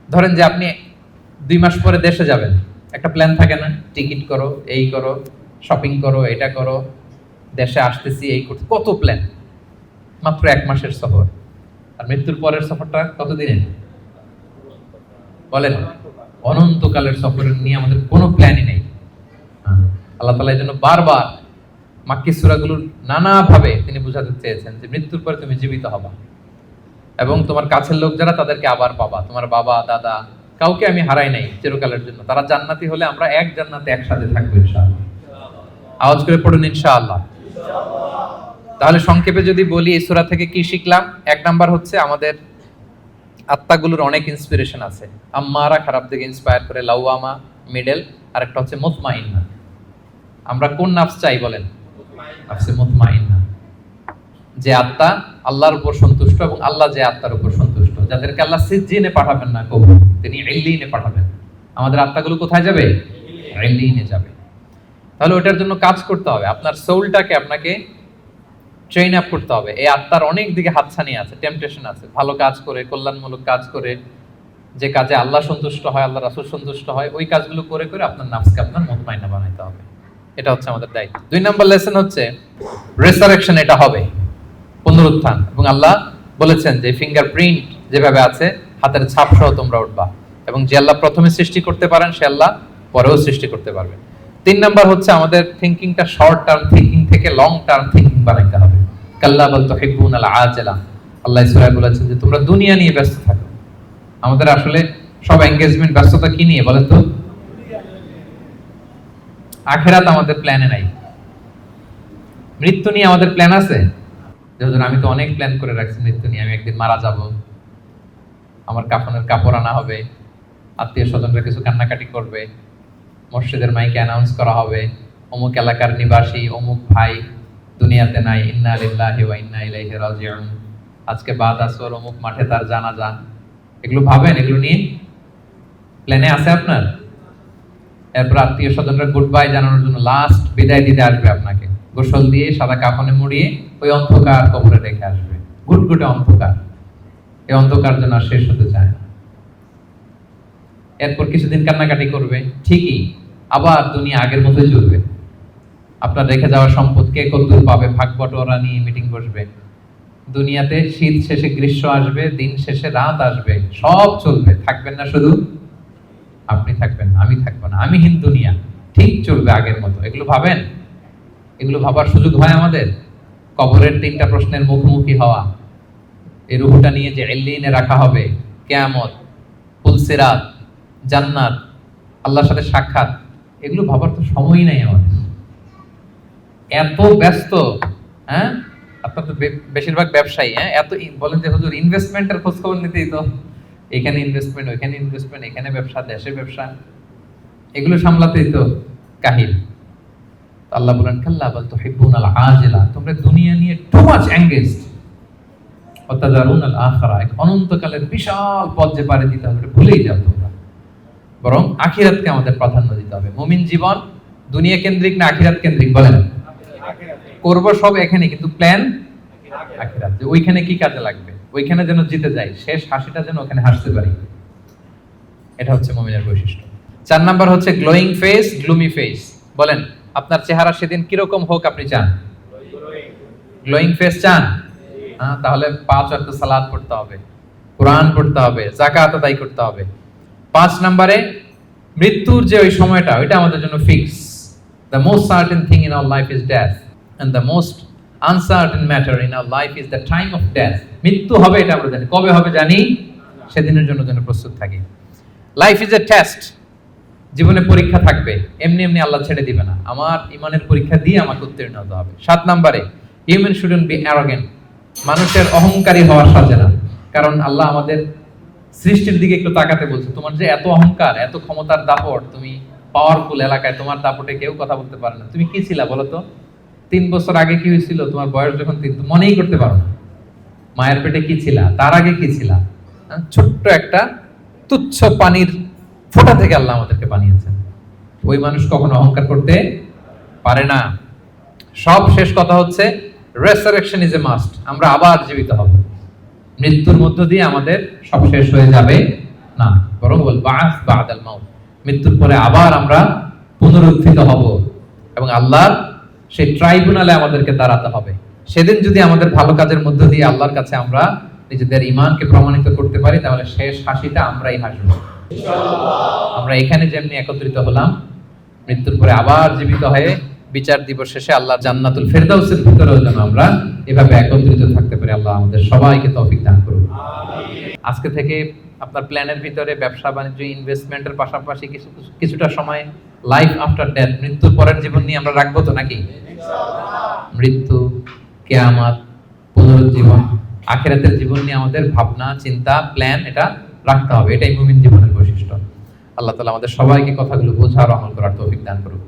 ধরেন যে আপনি 2 মাস পরে দেশে যাবেন, একটা প্ল্যান থাকে না, টিকিট করো, এই করো, শপিং করো, এটা করো, দেশে আসতেছি, এই করতে, কত প্ল্যান। মাত্র 1 মাসের সফর। আর মৃত্যুর পরের সফরটা কত দিনের বলেন? অনন্তকালের সফরের নিয়ে আমাদের কোনো প্ল্যানই নেই। আল্লাহ তাআলা এই জন্য বারবার মাক্কি সূরাগুলোর নানা ভাবে তিনি বুঝাতে চেয়েছেন যে মৃত্যুর পরে তুমি জীবিত হবা এবং তোমার কাছের লোক যারা তাদেরকে আবার পাবা। তোমার বাবা দাদা কাউকে আমি হারাই নাই চিরকালের জন্য, তারা জান্নাতি হলে আমরা এক জান্নাতে একসাথে থাকবো ইনশাআল্লাহ। আওয়াজ করে পড়ুন ইনশাআল্লাহ। তাহলে সংক্ষেপে যদি বলি এই সূরা থেকে কি শিখলাম? 1 নাম্বার হচ্ছে আমাদের আত্মাগুলোর অনেক ইন্সপিরেশন আছে। আম্মারা খারাপ দিকে ইন্সপায়ার করে, লাওয়ামা মিডল, আর একটা হচ্ছে মুতমাইন্না। আমরা কোন নাফস চাই বলেন? নাফসে মুতমাইন্না, যে আত্মা আল্লাহর উপর সন্তুষ্ট এবং আল্লাহ যে আত্মার উপর সন্তুষ্ট, যাদেরকে আল্লাহ সিজ্জিনে পাঠাবেন না কবুল, তিনি ইল্লিনে পাঠাবেন। আমাদের আত্মাগুলো কোথায় যাবে? ইল্লিনে যাবে। তাহলে ওটার জন্য কাজ করতে হবে, আপনার সোলটাকে আপনাকে ট্রেন আপ করতে হবে। এই আত্মার অনেক দিকে হাতছানি আছে, টেম্পটেশন আছে, ভালো কাজ করে, কল্যাণমূলক কাজ করে, যে কাজে আল্লাহ সন্তুষ্ট হয়, আল্লাহ রাসূল সন্তুষ্ট হয়, ওই কাজগুলো করে করে আপনার নাফসকে আপনার মুতমাইন্না বানাইতে হবে। এটা হচ্ছে আমাদের দায়িত্ব। 2 নাম্বার লেসন হচ্ছে রেসারেকশন, এটা হবে পুনরুত্থান। এবং আল্লাহ বলেছেন যে ফিঙ্গারপ্রিন্ট যেভাবে আছে, হাতের ছাপ সহ তোমরা উঠবা, এবং যে আল্লাহ প্রথমে সৃষ্টি করতে পারেন সে আল্লাহ পরেও সৃষ্টি করতে পারবে। 3 নাম্বার হচ্ছে আমাদের থিংকিংটা শর্ট টার্ম থিংকিং থেকে লং টার্ম থিংকিং বানাইতে হবে। কাল্লা বাল তুহিব্বুনাল আজিলা, আল্লাহ সূরায় বলেছেন যে তোমরা দুনিয়া নিয়ে ব্যস্ত থাকো। আমাদের আসলে সব এনগেজমেন্ট, ব্যস্ততা কি নিয়ে বলেন তো? আখিরাত আমাদের প্ল্যানে নাই। মৃত্যু নিয়ে আমাদের প্ল্যান আছে? যেমন আমি তো অনেক প্ল্যান করে রাখছি মৃত্যু নিয়ে, আমি একদিন মারা যাব, আমার কাফনের কাপড় আনা হবে, আত্মীয় স্বজনরা কিছু কান্নাকাটি করবে, মসজিদের মাইকে অ্যানাউন্স করা হবে অমুক এলাকার নিবাসী অমুক ভাই দুনিয়াতে নাই, ইন্না লিল্লাহি ওয়া ইন্না ইলাইহি রাজিউন, আজকে বাদ আসর অমুক মাঠে তার জানাজা। এগুলো ভাবেন? এগুলো নিয়ে প্ল্যানে আছে আপনার? এরপর আত্মীয় স্বজনরা গুড বাই জানানোর জন্য লাস্ট বিদায় দিতে আসবে, আপনাকে গোসল দিয়ে সাদা কাফনে মুড়িয়ে ওই অন্ধকার কবরে রেখে আসবে, গুটগুটে অন্ধকার। এই অন্ধকার যেন আর শেষ হতে চায় না। এরপর কিছুদিন কান্নাকাটি করবে, ঠিকই আবার দুনিয়া আগের মতোই চলবে। আপনার রেখে যাওয়া সম্পদ কে কতদূর পাবে, ভাগ বটোয়ারা নিয়ে মিটিং বসবে। দুনিয়াতে শীত শেষে গ্রীষ্ম আসবে, দিন শেষে রাত আসবে, সব চলবে। থাকবেন না শুধু আপনি, থাকবেন না আমি, থাকবো না আমি, হিন্দু দুনিয়া ঠিক চলবে আগের মতো। এগুলো ভাবেন? এগুলো ভাবার সুযোগ হয় আমাদের? কবরের 3টা প্রশ্নের মুখোমুখি হওয়া, এই রূহটা নিয়ে যে ইল্লিনে রাখা হবে, কিয়ামত, পুলসিরাত, জান্নাত, আল্লাহর সাথে সাক্ষাৎ, এগুলো ভাবার তো সময়ই নাই আমাদের। এত ব্যস্ত, হ্যাঁ? আপনার তো বেশিরভাগ ব্যবসায়ী, হ্যাঁ, এত বলেন যে হুজুর ইনভেস্টমেন্টের খোঁজ খবর নিতেই তো, এখানে ইনভেস্টমেন্ট, ওইখানে ইনভেস্টমেন্ট, এখানে ব্যবসা, দেশে ব্যবসা, এগুলো সামলাতেই তো কাহিল। আল্লাহ বলেন কাল্লা বাল তুহিব্বুনাল আজিলা, তোমরা দুনিয়া নিয়ে টু মাচ এনগেজড, ওয়া তাযারুনাল আখিরা, এক অনন্তকালের বিশাল পথ যে পাড়ি দিতে হবে ভুলেই যাও তোমরা। বরং আখিরাতকে আমাদের প্রাধান্য দিতে হবে। মুমিন জীবন দুনিয়া কেন্দ্রিক না আখিরাত কেন্দ্রিক বলেন? করব সব এখানে, কিন্তু প্ল্যান আখিরাত, যে ওইখানে কি কাজে লাগবে, ওইখানে যেন জিতে যাই, শেষ হাসিটা যেন ওখানে হাসতে পারি। এটা হচ্ছে মুমিনের বৈশিষ্ট্য। 4 নাম্বার হচ্ছে গ্লোয়িং ফেস, গ্লুমি ফেস। বলেন আপনার চেহারা সেদিন কিরকম হোক আপনি চান? গ্লোয়িং ফেস চান? হ্যাঁ, তাহলে 5 ওয়াক্ত সালাত পড়তে হবে, কোরআন পড়তে হবে, যাকাত আদায় করতে হবে। 5 নম্বরে মৃত্যুর যে ওই সময়টা, ওইটা আমাদের জন্য fix. The most certain thing in our life is death, and the most uncertain matter in our life is the time of death. মৃত্যু হবে এটা আমরা জানি, কবে হবে জানি, সেদিনের জন্য যেন প্রস্তুত থাকি। লাইফ ইজ এ টেস্ট, জীবনে পরীক্ষা থাকবে, এমনি এমনি আল্লাহ ছেড়ে দিবে না, আমার ইমানের পরীক্ষা দিয়ে আমাকে উত্তীর্ণ হতে হবে। 7 নম্বরে হিউম্যান শুডন্ট বি অ্যারোগেন্ট, মানুষের অহংকারী হওয়ার সাজে না। কারণ আল্লাহ আমাদের সৃষ্টির দিকে একটু তাকাতে বলছে, তোমার যে এত অহংকার, এত ক্ষমতার দাপট, তুমি পাওয়ারফুল এলাকায়, তোমার দাপটে কেউ কথা বলতে পারে না। তুমি কি ছিলা বলো তো? 3 বছর আগে কি হয়েছিল, তোমার বয়স যখন 3, তুমি মনেই করতে পারো না। মায়ের পেটে কি ছিলা, তার আগে কি ছিলা? ছোট্ট একটা তুচ্ছ পানির ফোঁটা থেকে আল্লাহ আমাদেরকে বানিয়েছেন। ওই মানুষ কখনো অহংকার করতে পারে না। সব শেষ কথা হচ্ছে রেসারেকশন ইজ এ মাস্ট, আমরা আবার জীবিত হব। মৃত্যুর মধ্য দিয়ে আমাদের সব শেষ হয়ে যাবে না, বরং বল বাস বাদাল মাউত, মৃত্যুর পরে আবার আমরা পুনরুত্থিত হব এবং আল্লাহর সেই ট্রাইব্যুনালে আমাদেরকে দাঁড়াতে হবে। সেদিন যদি আমাদের ভালো কাজের মধ্য দিয়ে আল্লাহর কাছে আমরা নিজেদের ঈমানকে প্রমাণিত করতে পারি, তাহলে শেষ হাসিটা আমরাই হাসব ইনশাআল্লাহ। আমরা এখানে যেমনি একত্রিত হলাম, মৃত্যুর পরে আবার জীবিত হয়ে বিচার দিবস শেষে আল্লাহর জান্নাতুল ফেরদাউসের ভিতরেও যেন আমরা এভাবে একত্রিত থাকতে পারি। আল্লাহ আমাদের সবাইকে তৌফিক দান করুন। আজকে থেকে আপনার প্ল্যানের ভিতরে ব্যবসা বাণিজ্য, ইনভেস্টমেন্টের পাশাপাশি কিছুটা সময় লাইফ আফটার ডেথ, মৃত্যুর পরের জীবন নিয়ে আমরা রাখবো তো নাকি? মৃত্যু, কিয়ামত, পুনরুজ্জীবন, আখিরাতের জীবন নিয়ে আমাদের ভাবনা, চিন্তা, প্ল্যান এটা রাখতে হবে। এটাই মুমিন জীবনের বৈশিষ্ট্য। আল্লাহ তাআলা আমাদের সবাইকে কথাগুলো বোঝার, আমল করার তৌফিক দান করুন।